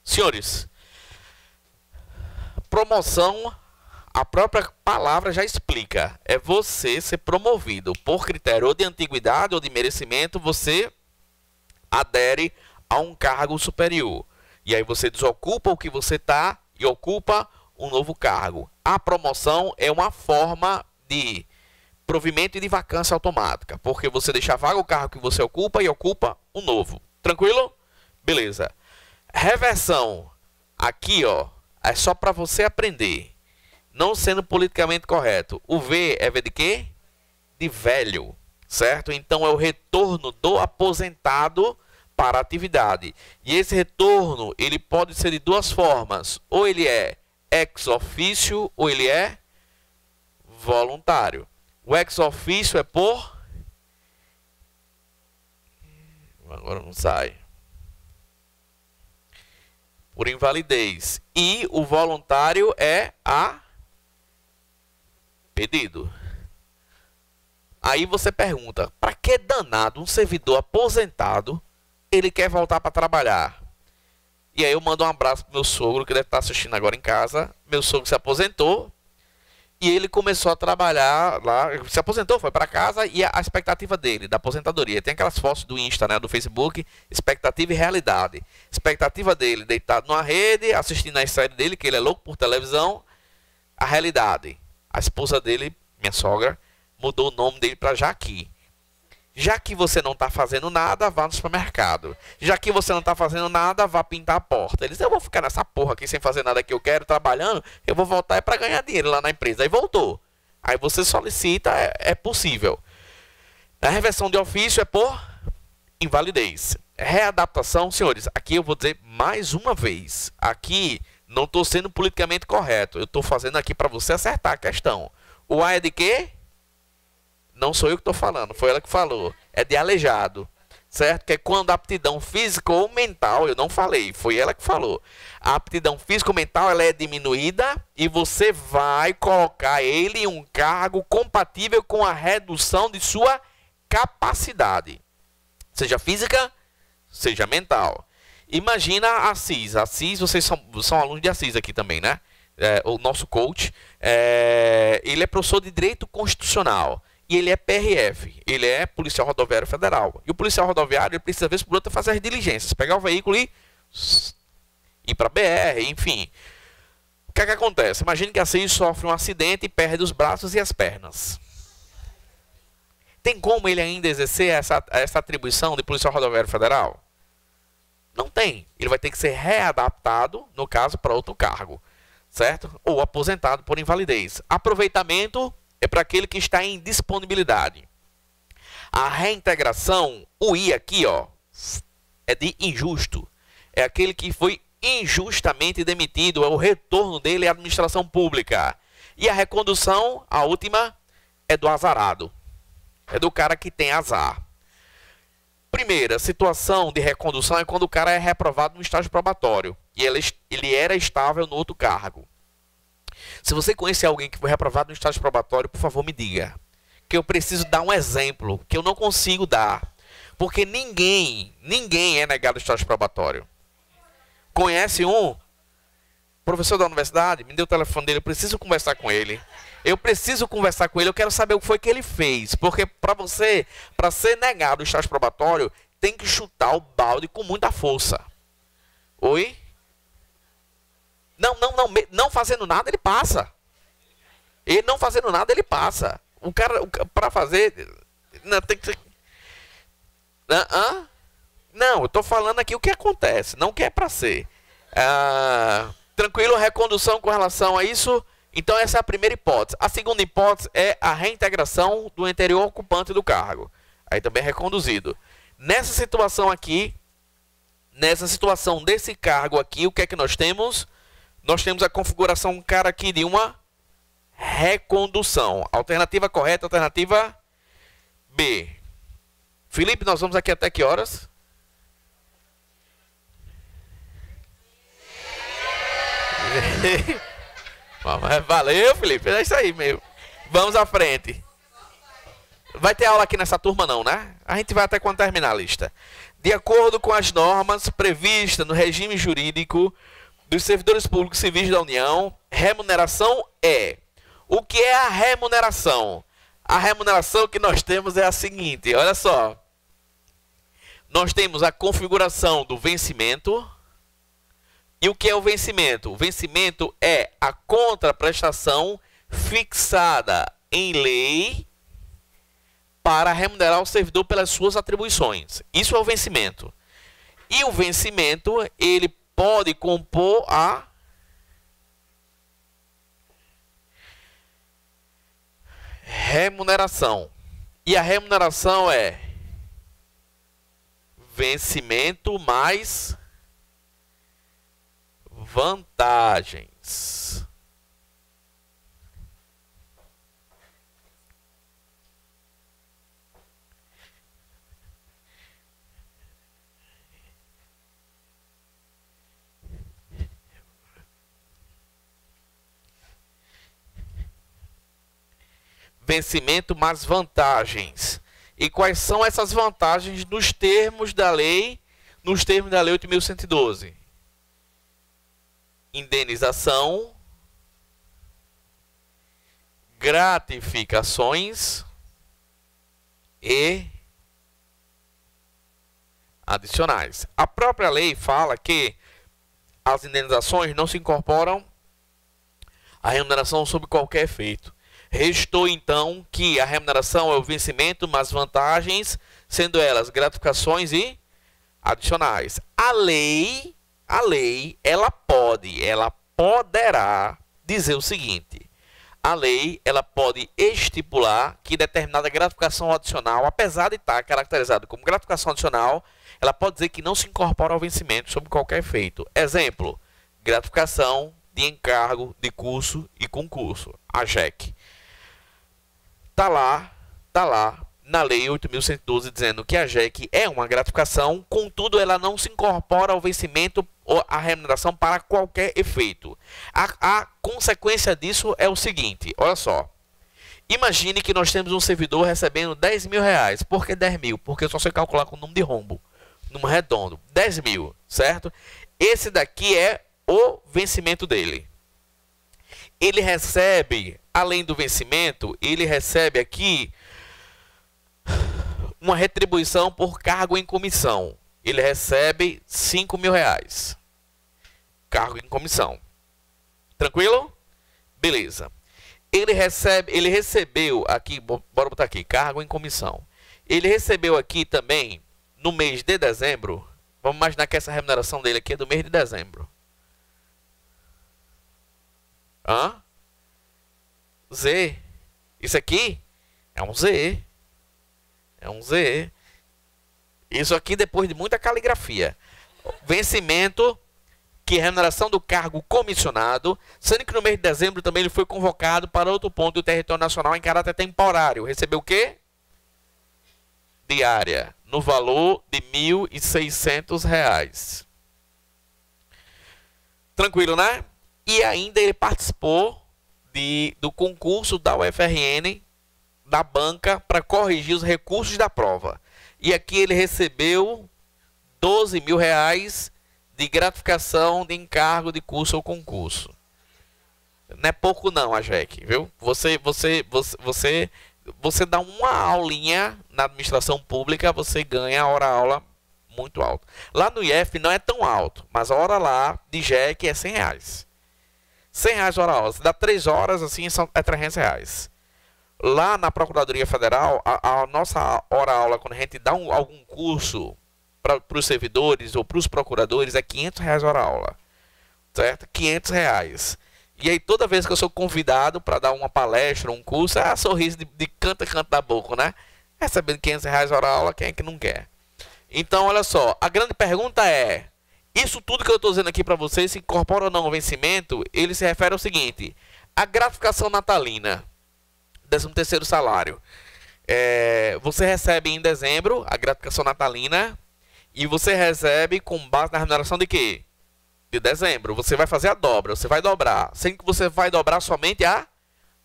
Senhores, promoção, a própria palavra já explica. É você ser promovido por critério ou de antiguidade ou de merecimento, você adere a um cargo superior. E aí você desocupa o que você está e ocupa um novo cargo. A promoção é uma forma de provimento e de vacância automática, porque você deixa vaga o cargo que você ocupa e ocupa um novo. Tranquilo? Beleza. Reversão. Aqui, ó, é só para você aprender. Não sendo politicamente correto. O V é V de quê? De velho, certo? Então é o retorno do aposentado para a atividade. E esse retorno, ele pode ser de duas formas. Ou ele é ex officio ou ele é voluntário. O ex officio é por... Agora não sai. Por invalidez. E o voluntário é a pedido. Aí você pergunta, para que danado um servidor aposentado ele quer voltar para trabalhar? E aí eu mando um abraço pro meu sogro, que deve estar assistindo agora em casa. Meu sogro se aposentou. E ele começou a trabalhar lá, se aposentou, foi para casa, e a expectativa dele, da aposentadoria, tem aquelas fotos do Insta, né, do Facebook, expectativa e realidade. Expectativa dele, deitado numa rede, assistindo a série dele, que ele é louco por televisão. A realidade, a esposa dele, minha sogra, mudou o nome dele para Jaqui. Já que você não está fazendo nada, vá no supermercado. Já que você não está fazendo nada, vá pintar a porta. Ele disse, eu vou ficar nessa porra aqui sem fazer nada que eu quero, trabalhando, eu vou voltar para ganhar dinheiro lá na empresa. Aí voltou. Aí você solicita, é possível. A reversão de ofício é por invalidez. Readaptação, senhores, aqui eu vou dizer mais uma vez. Aqui não estou sendo politicamente correto. Eu estou fazendo aqui para você acertar a questão. O A é de quê? Não sou eu que estou falando, foi ela que falou. É de aleijado, certo? Que é quando a aptidão física ou mental, eu não falei, foi ela que falou. A aptidão física ou mental, ela é diminuída e você vai colocar ele em um cargo compatível com a redução de sua capacidade. Seja física, seja mental. Imagina a Assis. Assis, vocês são alunos de Assis aqui também, né? O nosso coach, ele é professor de Direito Constitucional. E ele é PRF, ele é Policial Rodoviário Federal. E o Policial Rodoviário, ele precisa, vez por outra, fazer as diligências. Pegar o veículo e ir para BR, enfim. O que é que acontece? Imagine que a CI sofre um acidente e perde os braços e as pernas. Tem como ele ainda exercer essa atribuição de Policial Rodoviário Federal? Não tem. Ele vai ter que ser readaptado, no caso, para outro cargo. Certo? Ou aposentado por invalidez. Aproveitamento é para aquele que está em disponibilidade. A reintegração, o I aqui, ó, é de injusto. É aquele que foi injustamente demitido, é o retorno dele à administração pública. E a recondução, a última, é do azarado. É do cara que tem azar. Primeira situação de recondução é quando o cara é reprovado no estágio probatório. E ele era estável no outro cargo. Se você conhecer alguém que foi reprovado no estágio probatório, por favor, me diga. Que eu preciso dar um exemplo, que eu não consigo dar. Porque ninguém é negado ao estágio probatório. Conhece um? professor da universidade, me deu o telefone dele, eu preciso conversar com ele. Eu preciso conversar com ele, eu quero saber o que foi que ele fez. Porque para ser negado o estágio probatório, tem que chutar o balde com muita força. Oi? Não fazendo nada, ele passa. Ele não fazendo nada, ele passa. O cara, para fazer... Não, tem que ser... Não, eu tô falando aqui o que acontece, não o que é para ser. Tranquilo, recondução com relação a isso. Então essa é a primeira hipótese. A segunda hipótese é a reintegração do anterior ocupante do cargo. Aí também é reconduzido. Nessa situação aqui, nessa situação desse cargo aqui, o que é que nós temos? Nós temos a configuração, cara, aqui de uma recondução. Alternativa correta, alternativa B. Felipe, nós vamos aqui até que horas? Valeu, Felipe. É isso aí, meu. Vamos à frente. Vai ter aula aqui nessa turma não, né? A gente vai até quando terminar a lista. De acordo com as normas previstas no regime jurídico dos servidores públicos civis da União, remuneração é... O que é a remuneração? A remuneração que nós temos é a seguinte, olha só. Nós temos a configuração do vencimento. E o que é o vencimento? O vencimento é a contraprestação fixada em lei para remunerar o servidor pelas suas atribuições. Isso é o vencimento. E o vencimento, ele pode compor a remuneração. E a remuneração é vencimento mais vantagens. Vencimento mais vantagens. E quais são essas vantagens nos termos da lei, 8.112? Indenização, gratificações e adicionais. A própria lei fala que as indenizações não se incorporam à remuneração sob qualquer efeito. Restou então que a remuneração é o vencimento mais vantagens, sendo elas gratificações e adicionais. A lei, ela poderá dizer o seguinte: a lei, ela pode estipular que determinada gratificação adicional, apesar de estar caracterizada como gratificação adicional, ela pode dizer que não se incorpora ao vencimento sob qualquer efeito. Exemplo, gratificação de encargo de curso e concurso, a GEC. Tá lá na lei 8.112 dizendo que a GEC é uma gratificação, contudo ela não se incorpora ao vencimento ou à remuneração para qualquer efeito. A consequência disso é o seguinte, olha só. Imagine que nós temos um servidor recebendo 10 mil reais. Por que 10 mil? Porque eu só sei calcular com o número de rombo, número redondo. 10 mil, certo? Esse daqui é o vencimento dele. Ele recebe, além do vencimento, ele recebe aqui uma retribuição por cargo em comissão. Ele recebe 5 mil reais. Cargo em comissão. Tranquilo? Beleza. Ele recebeu aqui, bora botar aqui, cargo em comissão. Ele recebeu aqui também, no mês de dezembro, vamos imaginar que essa remuneração dele aqui é do mês de dezembro. Z. Isso aqui é um Z. É um Z. Isso aqui depois de muita caligrafia. Vencimento, que é a remuneração do cargo comissionado, sendo que no mês de dezembro também ele foi convocado para outro ponto do território nacional em caráter temporário. Recebeu o quê? Diária, no valor de R$ 1.600. Tranquilo, né? E ainda ele participou do concurso da UFRN, da banca, para corrigir os recursos da prova. E aqui ele recebeu 12 mil reais de gratificação de encargo de curso ou concurso. Não é pouco não, AGEC, viu? Você dá uma aulinha na administração pública, você ganha a hora-aula muito alto. Lá no IF não é tão alto, mas a hora lá de GEC é R$100. R$100 hora-aula. Você dá 3 horas, assim, é R$300. Lá na Procuradoria Federal, a nossa hora-aula, quando a gente dá algum curso para os servidores ou para os procuradores, é R$500 hora-aula. Certo? R$500. E aí, toda vez que eu sou convidado para dar uma palestra, um curso, é sorriso de canto a canto da boca, né? Recebendo R$500 hora-aula, quem é que não quer? Então, olha só, a grande pergunta é, isso tudo que eu estou dizendo aqui para vocês, se incorpora ou não ao vencimento, ele se refere ao seguinte, a gratificação natalina, 13º salário. Você recebe em dezembro a gratificação natalina e você recebe com base na remuneração de quê? De dezembro. Você vai fazer a dobra, você vai dobrar, sendo que você vai dobrar somente a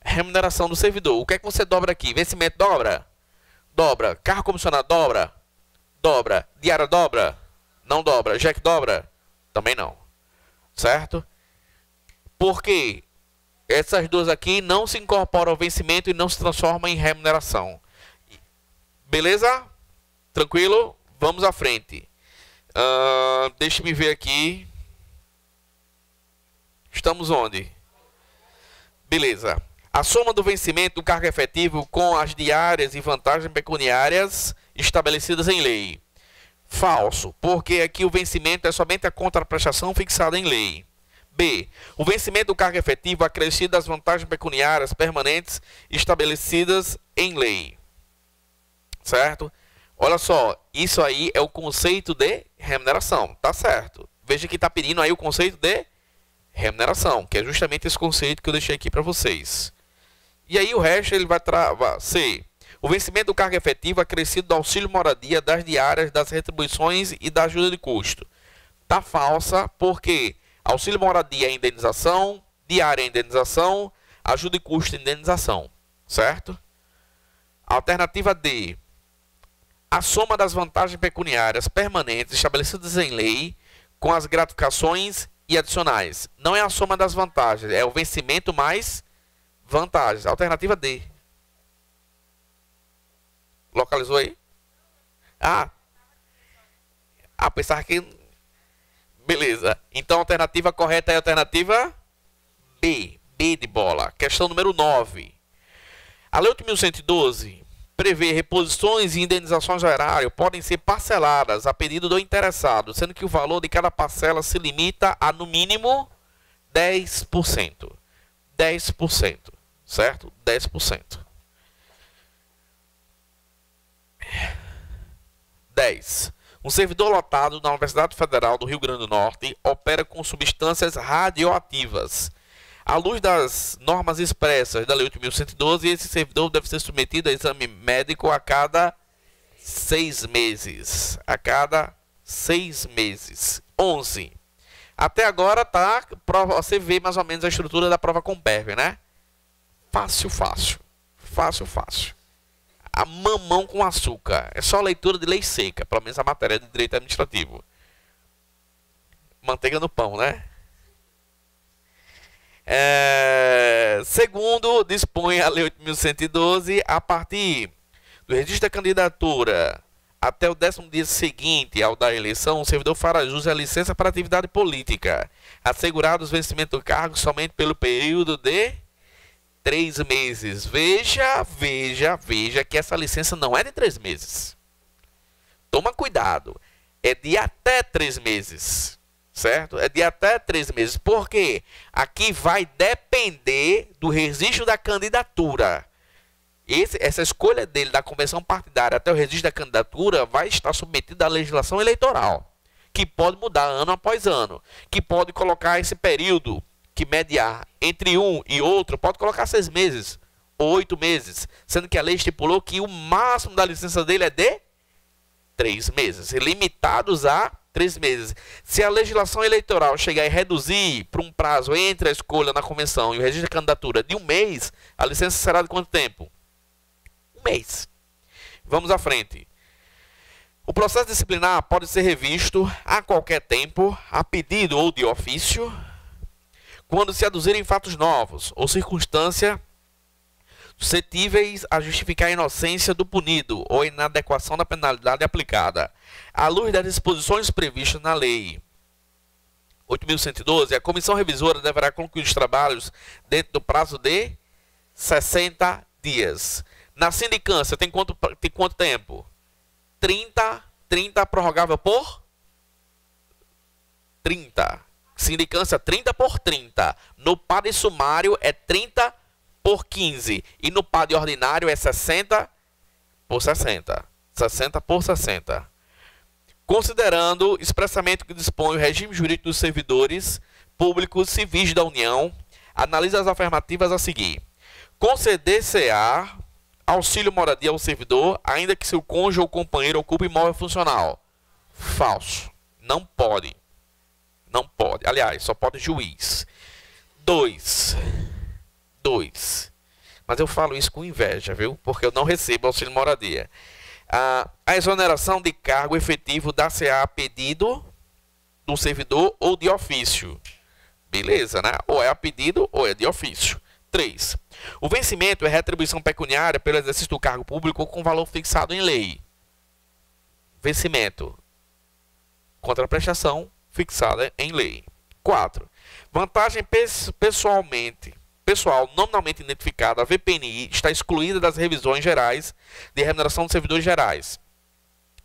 remuneração do servidor. O que é que você dobra aqui? Vencimento dobra? Dobra. Carro comissionado dobra? Dobra. Diária dobra? Não dobra. Cheque dobra? Também não. Certo? Porque essas duas aqui não se incorporam ao vencimento e não se transformam em remuneração. Beleza? Tranquilo? Vamos à frente. Deixa-me ver aqui. Estamos onde? Beleza. A soma do vencimento do cargo efetivo com as diárias e vantagens pecuniárias estabelecidas em lei. Falso, porque aqui o vencimento é somente a contraprestação fixada em lei. B. O vencimento do cargo efetivo acrescido das vantagens pecuniárias permanentes estabelecidas em lei. Certo? Olha só, isso aí é o conceito de remuneração, tá certo? Veja que está pedindo aí o conceito de remuneração, que é justamente esse conceito que eu deixei aqui para vocês. E aí o resto ele vai travar. C. O vencimento do cargo efetivo acrescido do auxílio moradia, das diárias, das retribuições e da ajuda de custo. Tá falsa, porque auxílio moradia é indenização, diária é indenização, ajuda de custo é indenização. Certo? Alternativa D. A soma das vantagens pecuniárias permanentes estabelecidas em lei com as gratificações e adicionais. Não é a soma das vantagens, é o vencimento mais vantagens. Alternativa D. Localizou aí? Pensar que... Beleza. Então a alternativa correta é a alternativa B. B de bola. Questão número 9. A Lei 8.112 prevê reposições e indenizações ao erário podem ser parceladas a pedido do interessado, sendo que o valor de cada parcela se limita a, no mínimo, 10%. 10%. Certo? 10%. 10. Um servidor lotado na Universidade Federal do Rio Grande do Norte opera com substâncias radioativas. À luz das normas expressas da Lei 8.112, esse servidor deve ser submetido a exame médico a cada 6 meses. A cada 6 meses. 11. Até agora tá, você vê mais ou menos a estrutura da prova Comperv, né? Fácil, fácil. Fácil, fácil. A mamão com açúcar. É só leitura de lei seca, pelo menos a matéria de direito administrativo. Manteiga no pão, né? Segundo, dispõe a Lei 8.112, a partir do registro da candidatura até o 10º dia seguinte ao da eleição, o servidor fará jus à licença para atividade política, assegurado os vencimentos do cargo somente pelo período de 3 meses. Veja que essa licença não é de 3 meses. Toma cuidado, é de até 3 meses. Certo? É de até 3 meses. Porque aqui vai depender do registro da candidatura. Essa escolha dele da convenção partidária até o registro da candidatura vai estar submetida à legislação eleitoral, que pode mudar ano após ano, que pode colocar esse período que mediar entre um e outro, pode colocar 6 meses ou 8 meses, sendo que a lei estipulou que o máximo da licença dele é de 3 meses, limitados a 3 meses. Se a legislação eleitoral chegar e reduzir para um prazo entre a escolha na convenção e o registro de candidatura de 1 mês, a licença será de quanto tempo? 1 mês. Vamos à frente. O processo disciplinar pode ser revisto a qualquer tempo, a pedido ou de ofício, quando se aduzirem fatos novos ou circunstância suscetíveis a justificar a inocência do punido ou a inadequação da penalidade aplicada, à luz das disposições previstas na Lei 8.112, a comissão revisora deverá concluir os trabalhos dentro do prazo de 60 dias. Na sindicância, tem quanto tempo? 30 prorrogável por 30. Sindicância 30 por 30. No PAD sumário é 30 por 15. E no PAD ordinário é 60 por 60. 60 por 60. Considerando expressamente o que dispõe o regime jurídico dos servidores públicos civis da União, analisa as afirmativas a seguir. Conceder-se-á auxílio moradia ao servidor, ainda que seu cônjuge ou companheiro ocupe imóvel funcional. Falso. Não pode. Não pode. Aliás, só pode juiz. 2. Mas eu falo isso com inveja, viu? Porque eu não recebo auxílio moradia. A exoneração de cargo efetivo dar-se-á a pedido do servidor ou de ofício. Beleza, né? Ou é a pedido ou é de ofício. 3. O vencimento é retribuição pecuniária pelo exercício do cargo público com valor fixado em lei. Vencimento. Contraprestação fixada em lei. 4. Vantagem pessoal nominalmente identificada, a VPNI, está excluída das revisões gerais de remuneração dos servidores gerais,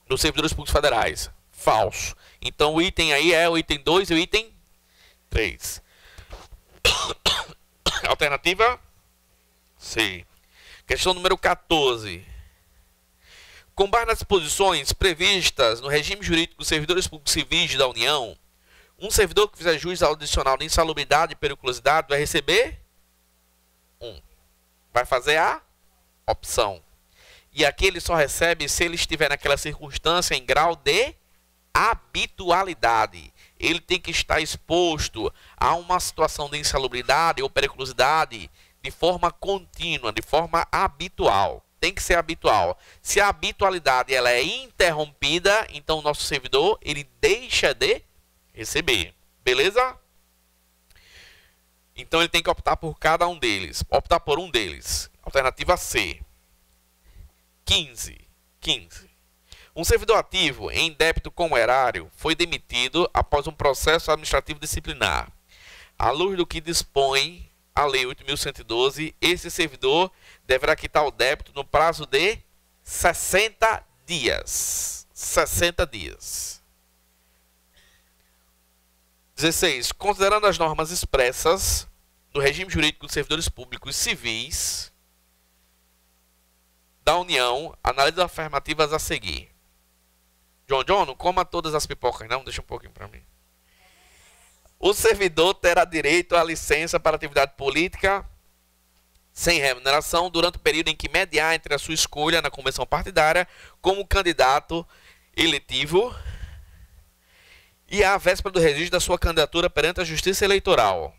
dos servidores públicos federais. Falso. Então o item aí é o item 2 e o item 3. Alternativa C. Questão número 14. Com base nas disposições previstas no regime jurídico dos servidores públicos civis da União, um servidor que fizer juízo adicional de insalubridade e periculosidade vai receber 1. Vai fazer a opção. E aqui ele só recebe se ele estiver naquela circunstância em grau de habitualidade. Ele tem que estar exposto a uma situação de insalubridade ou periculosidade de forma contínua, de forma habitual. Tem que ser habitual. Se a habitualidade ela é interrompida, então o nosso servidor ele deixa de receber. Beleza? Então ele tem que optar por cada um deles. Optar por um deles. Alternativa C. 15. Um servidor ativo em débito com o erário foi demitido após um processo administrativo disciplinar. À luz do que dispõe a Lei 8.112, esse servidor deverá quitar o débito no prazo de 60 dias. 60 dias. 16. Considerando as normas expressas do regime jurídico dos servidores públicos civis da União, analise as afirmativas a seguir. John, não coma todas as pipocas, não. Deixa um pouquinho para mim. O servidor terá direito à licença para atividade política sem remuneração durante o período em que mediar entre a sua escolha na convenção partidária como candidato eletivo e a véspera do registro da sua candidatura perante a Justiça Eleitoral.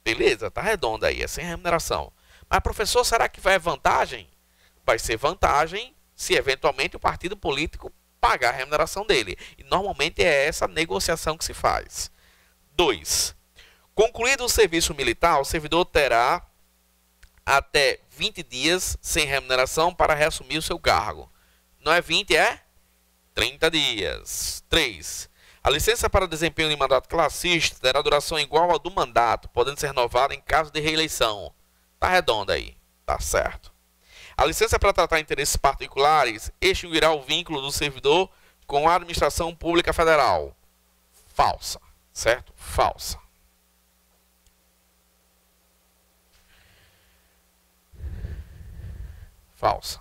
Beleza, tá redonda aí, é sem remuneração. Mas, professor, será que vai vantagem? Vai ser vantagem se eventualmente o partido político pagar a remuneração dele. E normalmente é essa negociação que se faz. 2. Concluído o serviço militar, o servidor terá até 20 dias sem remuneração para reassumir o seu cargo. Não é 20, é 30 dias. 3. A licença para desempenho de mandato classista terá duração igual ao do mandato, podendo ser renovada em caso de reeleição. Tá redonda aí. Tá certo. A licença para tratar interesses particulares extinguirá o vínculo do servidor com a administração pública federal. Falsa. Certo? Falsa. Falsa.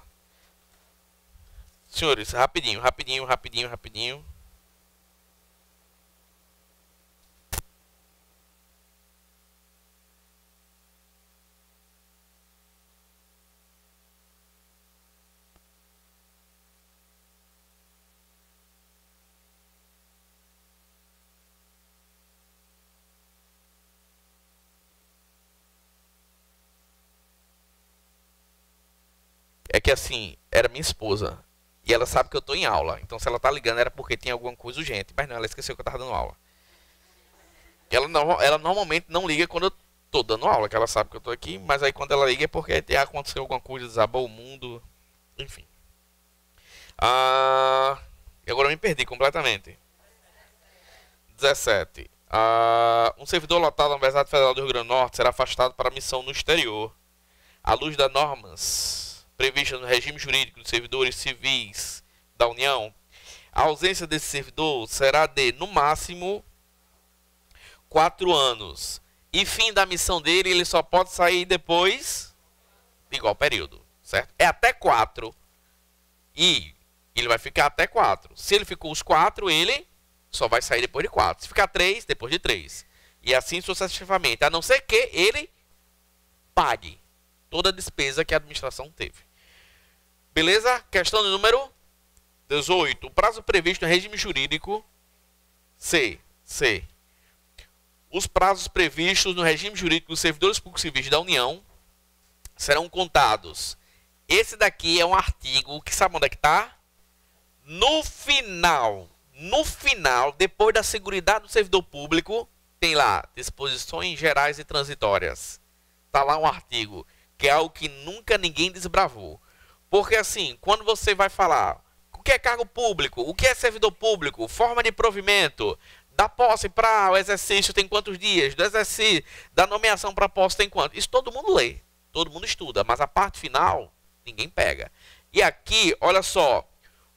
Senhores, rapidinho. É que assim, era minha esposa. E ela sabe que eu estou em aula. Então, se ela está ligando, era porque tem alguma coisa urgente. Mas não, ela esqueceu que eu estava dando aula. Ela normalmente não liga quando eu estou dando aula, que ela sabe que eu estou aqui. Mas aí, quando ela liga, é porque aconteceu alguma coisa, desabou o mundo. Enfim. E agora eu me perdi completamente. 17. Um servidor lotado na Universidade Federal do Rio Grande do Norte será afastado para missão no exterior, à luz das normas previstas no regime jurídico dos servidores civis da União. A ausência desse servidor será de, no máximo, 4 anos. E fim da missão dele, ele só pode sair depois de igual período, certo? É até 4. E ele vai ficar até 4. Se ele ficou os 4, ele só vai sair depois de 4. Se ficar 3, depois de 3. E assim sucessivamente. A não ser que ele pague toda a despesa que a administração teve. Beleza? Questão de número 18. O prazo previsto no regime jurídico C. Os prazos previstos no regime jurídico dos servidores públicos civis da União serão contados. Esse daqui é um artigo que sabe onde é que está? No final, depois da seguridade do servidor público, tem lá disposições gerais e transitórias. Está lá um artigo, que é algo que nunca ninguém desbravou. Porque assim, quando você vai falar o que é cargo público, o que é servidor público, forma de provimento, da posse para o exercício tem quantos dias, do exercício, da nomeação para posse tem quanto, isso todo mundo lê, todo mundo estuda, mas a parte final ninguém pega. E aqui, olha só,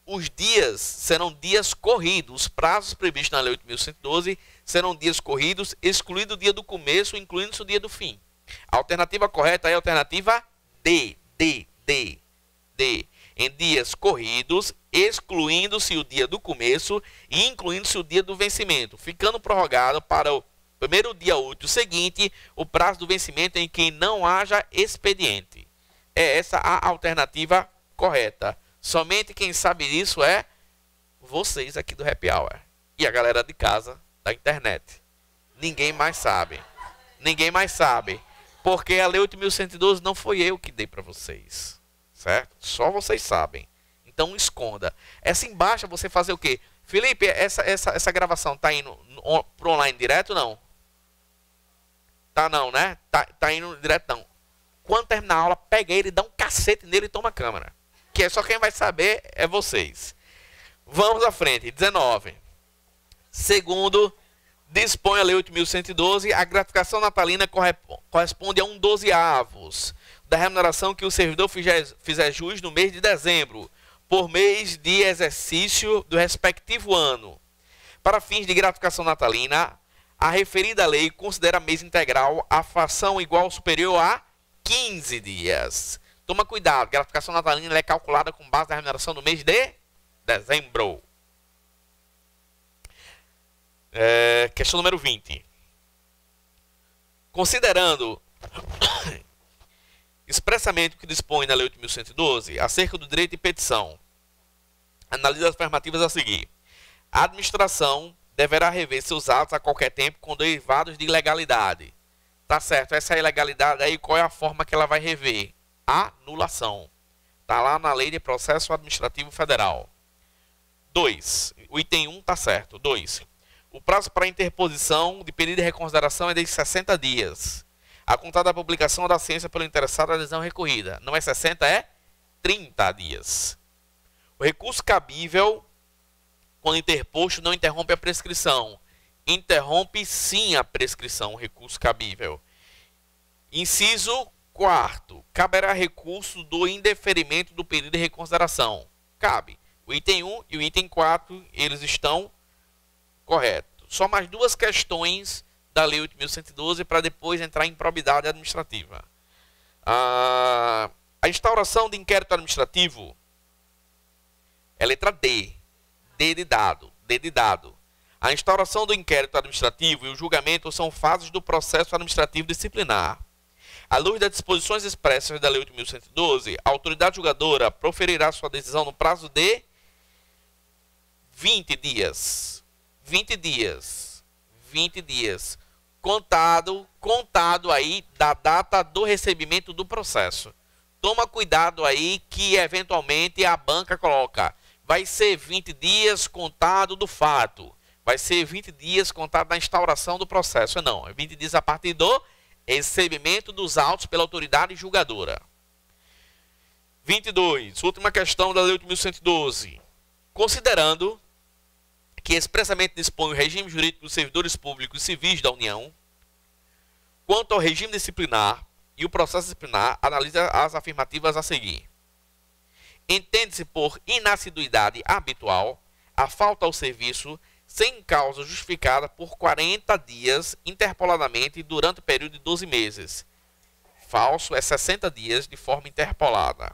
os dias serão dias corridos. Os prazos previstos na Lei 8.112 serão dias corridos, excluído o dia do começo, incluindo-se o dia do fim. A alternativa correta é a alternativa D. Em dias corridos, excluindo-se o dia do começo e incluindo-se o dia do vencimento, ficando prorrogado para o primeiro dia útil seguinte o prazo do vencimento em que não haja expediente. É essa a alternativa correta. Somente quem sabe disso é vocês aqui do Happy Hour e a galera de casa da internet. Ninguém mais sabe. Ninguém mais sabe. Porque a Lei 8.112 não foi eu que dei para vocês. Certo? Só vocês sabem. Então esconda. Essa embaixo você fazer o quê? Felipe, essa gravação tá indo pro online direto ou não? Tá não, né? Tá indo direto não. Quando terminar a aula, pega ele, dá um cacete nele e toma a câmera. Que é só quem vai saber é vocês. Vamos à frente. 19. Segundo, dispõe a Lei 8.112, a gratificação natalina corresponde a 1/12 da remuneração que o servidor fizer jus no mês de dezembro, por mês de exercício do respectivo ano. Para fins de gratificação natalina, a referida lei considera mês integral a fração igual ou superior a 15 dias. Toma cuidado, a gratificação natalina é calculada com base na remuneração do mês de dezembro. Questão número 20. Considerando expressamente o que dispõe na Lei 8.112 acerca do direito de petição, analise as afirmativas a seguir. A administração deverá rever seus atos a qualquer tempo com derivados de ilegalidade. Tá certo, essa ilegalidade aí, qual é a forma que ela vai rever? Anulação. Tá lá na Lei de Processo Administrativo Federal. 2. O item 1 tá certo. 2. O prazo para interposição de pedido de reconsideração é de 60 dias. A contar da publicação da ciência pelo interessado a decisão recorrida. Não é 60, é 30 dias. O recurso cabível, quando interposto, não interrompe a prescrição. Interrompe sim a prescrição, o recurso cabível. Inciso 4. Caberá recurso do indeferimento do pedido de reconsideração. Cabe. O item 1 e o item 4, eles estão corretos. Só mais duas questões da Lei 8.112 para depois entrar em improbidade administrativa. A instauração de inquérito administrativo é letra D. D de dado. A instauração do inquérito administrativo e o julgamento são fases do processo administrativo disciplinar. À luz das disposições expressas da Lei 8.112, a autoridade julgadora proferirá sua decisão no prazo de 20 dias. 20 dias. Contado aí da data do recebimento do processo. Toma cuidado aí que eventualmente a banca coloca vai ser 20 dias contado do fato. Vai ser 20 dias contado da instauração do processo. Não, é 20 dias a partir do recebimento dos autos pela autoridade julgadora. 22. Última questão da Lei 8.112. Considerando que expressamente dispõe o regime jurídico dos servidores públicos e civis da União, quanto ao regime disciplinar e o processo disciplinar, analisa as afirmativas a seguir. Entende-se por inassiduidade habitual a falta ao serviço sem causa justificada por 40 dias interpoladamente durante o período de 12 meses. Falso é 60 dias de forma interpolada.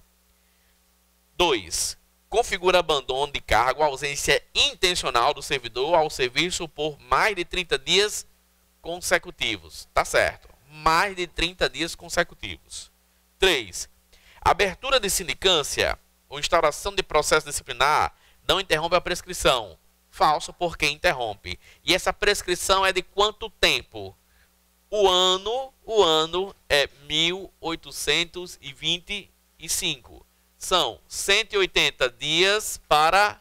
2. Configura abandono de cargo, ausência intencional do servidor ao serviço por mais de 30 dias consecutivos. Tá certo. Mais de 30 dias consecutivos. 3. Abertura de sindicância ou instauração de processo disciplinar não interrompe a prescrição. Falso porque interrompe. E essa prescrição é de quanto tempo? O ano é 1825. São 180 dias para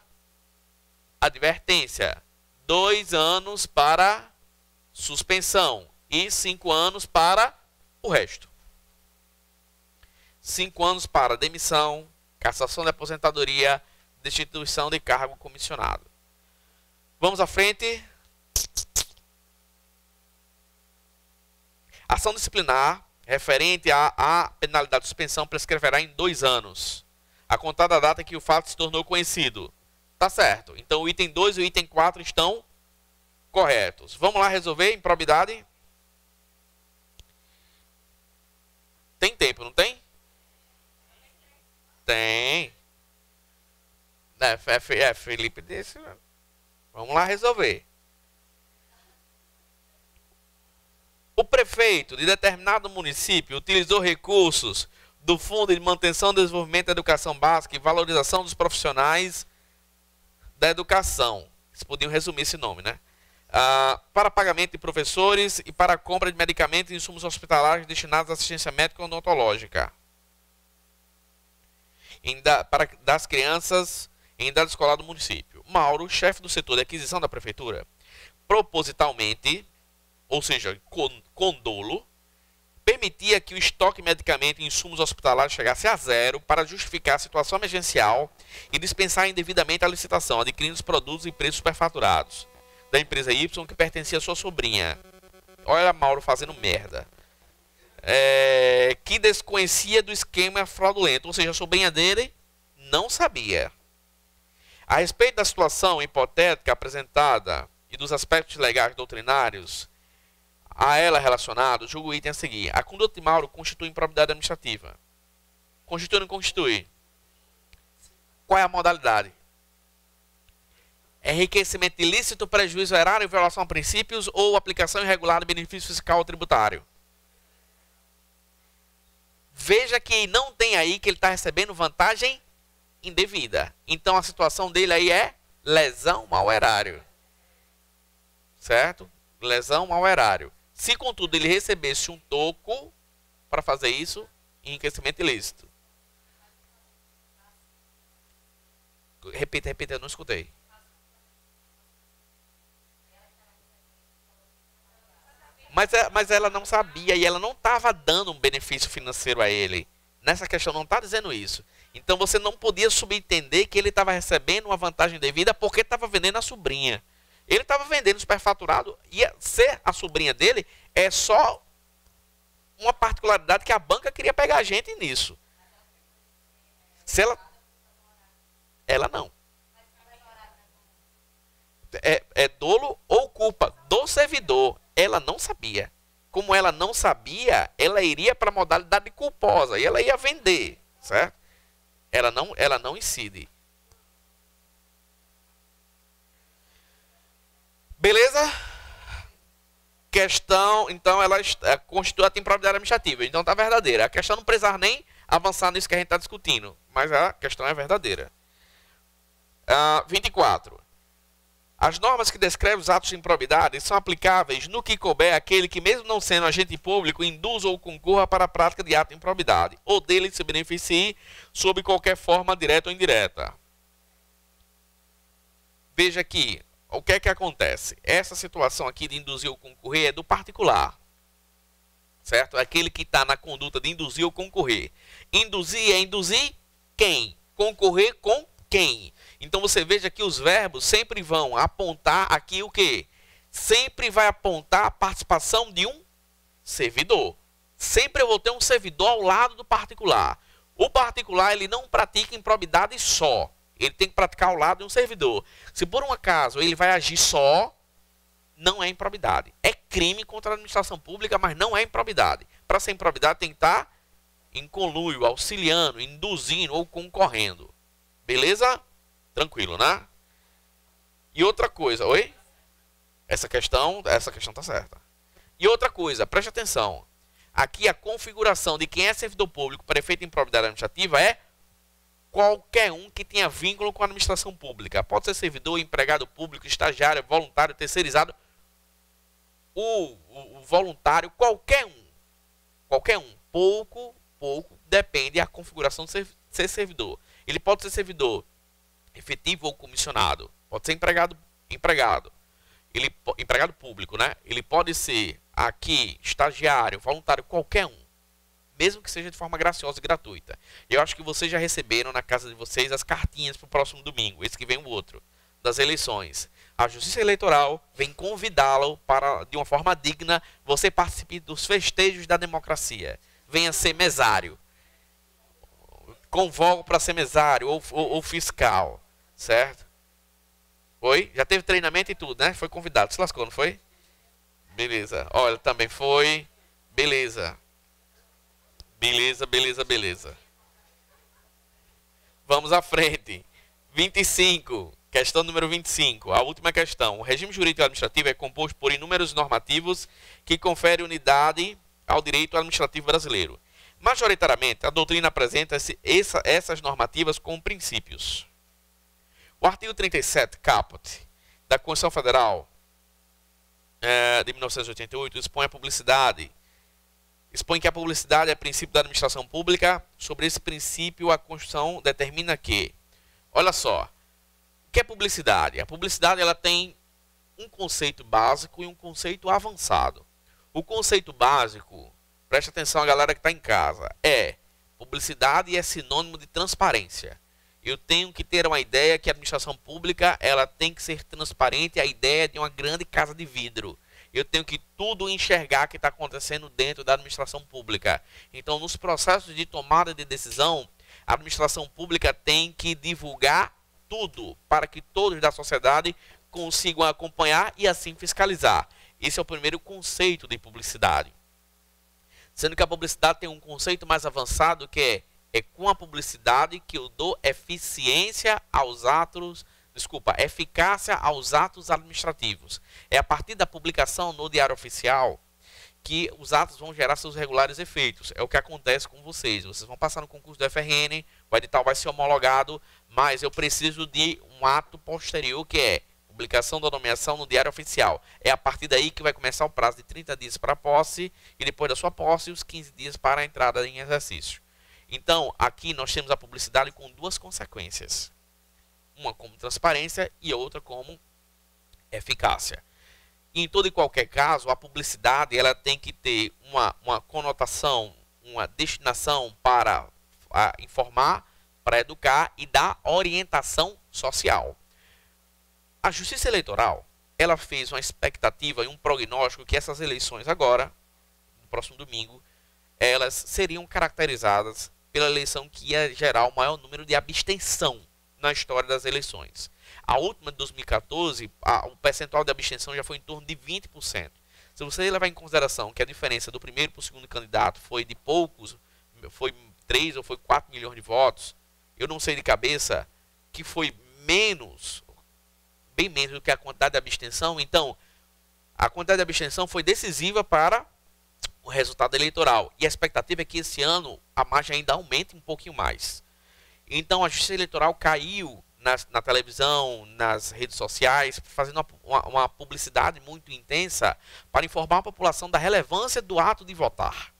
advertência, 2 anos para suspensão e 5 anos para o resto. 5 anos para demissão, cassação de aposentadoria, destituição de cargo comissionado. Vamos à frente. Ação disciplinar referente à penalidade de suspensão prescreverá em 2 anos, a contar da data que o fato se tornou conhecido. Tá certo. Então o item 2 e o item 4 estão corretos. Vamos lá resolver improbidade? Tem tempo, não tem? Tem. Felipe disse. Vamos lá resolver. O prefeito de determinado município utilizou recursos do Fundo de Manutenção e Desenvolvimento da Educação Básica e Valorização dos Profissionais da Educação. Vocês podiam resumir esse nome, né? Para pagamento de professores e para a compra de medicamentos e insumos hospitalares destinados à assistência médica e odontológica. Das crianças em idade escolar do município. Mauro, chefe do setor de aquisição da prefeitura, propositalmente, ou seja, com dolo, permitia que o estoque de medicamentos e insumos hospitalares chegasse a 0 para justificar a situação emergencial e dispensar indevidamente a licitação, adquirindo os produtos e preços superfaturados da empresa Y que pertencia à sua sobrinha. Olha Mauro fazendo merda. Que desconhecia do esquema fraudulento, ou seja, a sobrinha dele não sabia. A respeito da situação hipotética apresentada e dos aspectos legais doutrinários a ela relacionados, julgo o item a seguir. A conduta de Mauro constitui improbidade administrativa. Constitui ou não constitui? Qual é a modalidade? Enriquecimento ilícito, prejuízo erário, violação a princípios ou aplicação irregular de benefício fiscal ou tributário? Veja que não tem aí que ele está recebendo vantagem indevida. Então a situação dele aí é lesão ao erário. Certo? Lesão ao erário. Se, contudo, ele recebesse um toco para fazer isso, enriquecimento ilícito. Repita, eu não escutei. Mas ela não sabia e ela não estava dando um benefício financeiro a ele. Nessa questão não está dizendo isso. Então você não podia subentender que ele estava recebendo uma vantagem devida porque estava vendendo a sobrinha. Ele estava vendendo superfaturado e ser a sobrinha dele é só uma particularidade que a banca queria pegar a gente nisso. Se ela não. É dolo ou culpa do servidor. Ela não sabia. Como ela não sabia, ela iria para a modalidade culposa e ela ia vender, certo? Ela não incide. Beleza? Questão, então, ela constitui a improbidade administrativa. Então, está verdadeira. A questão não precisa nem avançar nisso que a gente está discutindo. Mas a questão é verdadeira. 24. As normas que descrevem os atos de improbidade são aplicáveis no que couber àquele que, mesmo não sendo agente público, induza ou concorra para a prática de ato de improbidade, ou dele se beneficie sob qualquer forma, direta ou indireta. Veja aqui, o que é que acontece? Essa situação aqui de induzir ou concorrer é do particular, certo? É aquele que está na conduta de induzir ou concorrer. Induzir é induzir quem? Concorrer com quem? Então você veja que os verbos sempre vão apontar aqui o quê? Sempre vai apontar a participação de um servidor. Sempre eu vou ter um servidor ao lado do particular. O particular ele não pratica improbidade só. Ele tem que praticar ao lado de um servidor. Se por um acaso ele vai agir só, não é improbidade. É crime contra a administração pública, mas não é improbidade. Para ser improbidade tem que estar em conluio, auxiliando, induzindo ou concorrendo. Beleza? Tranquilo, né? E outra coisa, oi? Essa questão tá certa. E outra coisa, preste atenção. Aqui a configuração de quem é servidor público para efeito de improbidade administrativa é qualquer um que tenha vínculo com a administração pública. Pode ser servidor, empregado público, estagiário, voluntário, terceirizado. O voluntário, qualquer um. Qualquer um. Pouco depende da configuração de ser servidor. Ele pode ser servidor efetivo ou comissionado. Pode ser empregado público, né? Ele pode ser aqui estagiário, voluntário, qualquer um. Mesmo que seja de forma graciosa e gratuita. Eu acho que vocês já receberam na casa de vocês as cartinhas para o próximo domingo. Esse que vem o outro. Das eleições. A Justiça Eleitoral vem convidá-lo para, de uma forma digna, você participe dos festejos da democracia. Venha ser mesário. Convoco para ser mesário ou fiscal. Certo? Foi? Já teve treinamento e tudo, né? Foi convidado. Se lascou, não foi? Beleza. Olha, também foi. Beleza. Beleza. Vamos à frente. 25. Questão número 25. A última questão. O regime jurídico administrativo é composto por inúmeros normativos que conferem unidade ao direito administrativo brasileiro. Majoritariamente, a doutrina apresenta essas normativas como princípios. O artigo 37, caput, da Constituição Federal de 1988 expõe que a publicidade é princípio da administração pública. Sobre esse princípio, a Constituição determina que, olha só, o que é publicidade? A publicidade ela tem um conceito básico e um conceito avançado. O conceito básico, preste atenção a galera que está em casa, publicidade é sinônimo de transparência. Eu tenho que ter uma ideia que a administração pública ela tem que ser transparente, a ideia de uma grande casa de vidro. Eu tenho que tudo enxergar que está acontecendo dentro da administração pública. Então, nos processos de tomada de decisão, a administração pública tem que divulgar tudo para que todos da sociedade consigam acompanhar e assim fiscalizar. Esse é o primeiro conceito de publicidade. Sendo que a publicidade tem um conceito mais avançado que é com a publicidade que eu dou eficácia aos atos administrativos. É a partir da publicação no Diário Oficial que os atos vão gerar seus regulares efeitos. É o que acontece com vocês. Vocês vão passar no concurso do FRN, o edital vai ser homologado, mas eu preciso de um ato posterior que é publicação da nomeação no Diário Oficial. É a partir daí que vai começar o prazo de 30 dias para a posse e depois da sua posse os 15 dias para a entrada em exercício. Então, aqui nós temos a publicidade com duas consequências. Uma como transparência e outra como eficácia. E em todo e qualquer caso, a publicidade ela tem que ter uma conotação, uma destinação para informar, para educar e dar orientação social. A Justiça Eleitoral ela fez uma expectativa e um prognóstico que essas eleições agora, no próximo domingo, elas seriam caracterizadas pela eleição que ia gerar o maior número de abstenção na história das eleições. A última de 2014, o percentual de abstenção já foi em torno de 20%. Se você levar em consideração que a diferença do primeiro para o segundo candidato foi de poucos, foi 3 ou foi 4 milhões de votos, eu não sei de cabeça, que foi menos, bem menos do que a quantidade de abstenção. Então, a quantidade de abstenção foi decisiva para o resultado eleitoral. E a expectativa é que esse ano a margem ainda aumente um pouquinho mais. Então a Justiça Eleitoral caiu na televisão, nas redes sociais, fazendo uma publicidade muito intensa para informar a população da relevância do ato de votar.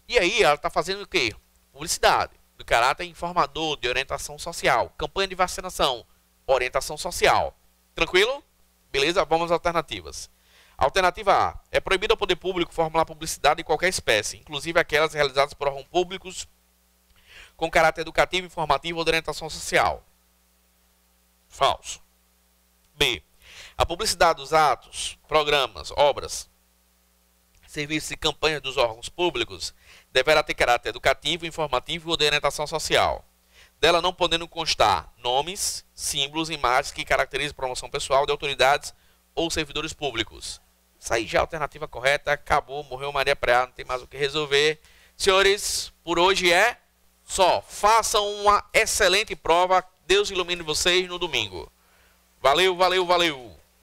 E aí ela está fazendo o quê? Publicidade, do caráter informador, de orientação social, campanha de vacinação, orientação social. Tranquilo? Beleza? Vamos às alternativas. Alternativa A. É proibido ao poder público formular publicidade de qualquer espécie, inclusive aquelas realizadas por órgãos públicos com caráter educativo, informativo ou de orientação social. Falso. B. A publicidade dos atos, programas, obras, serviços e campanhas dos órgãos públicos deverá ter caráter educativo, informativo ou de orientação social. Dela não podendo constar nomes, símbolos, imagens que caracterizem promoção pessoal de autoridades ou servidores públicos. Isso aí já é a alternativa correta. Acabou, morreu Maria Preá, não tem mais o que resolver. Senhores, por hoje é só. Façam uma excelente prova. Deus ilumine vocês no domingo. Valeu, valeu, valeu.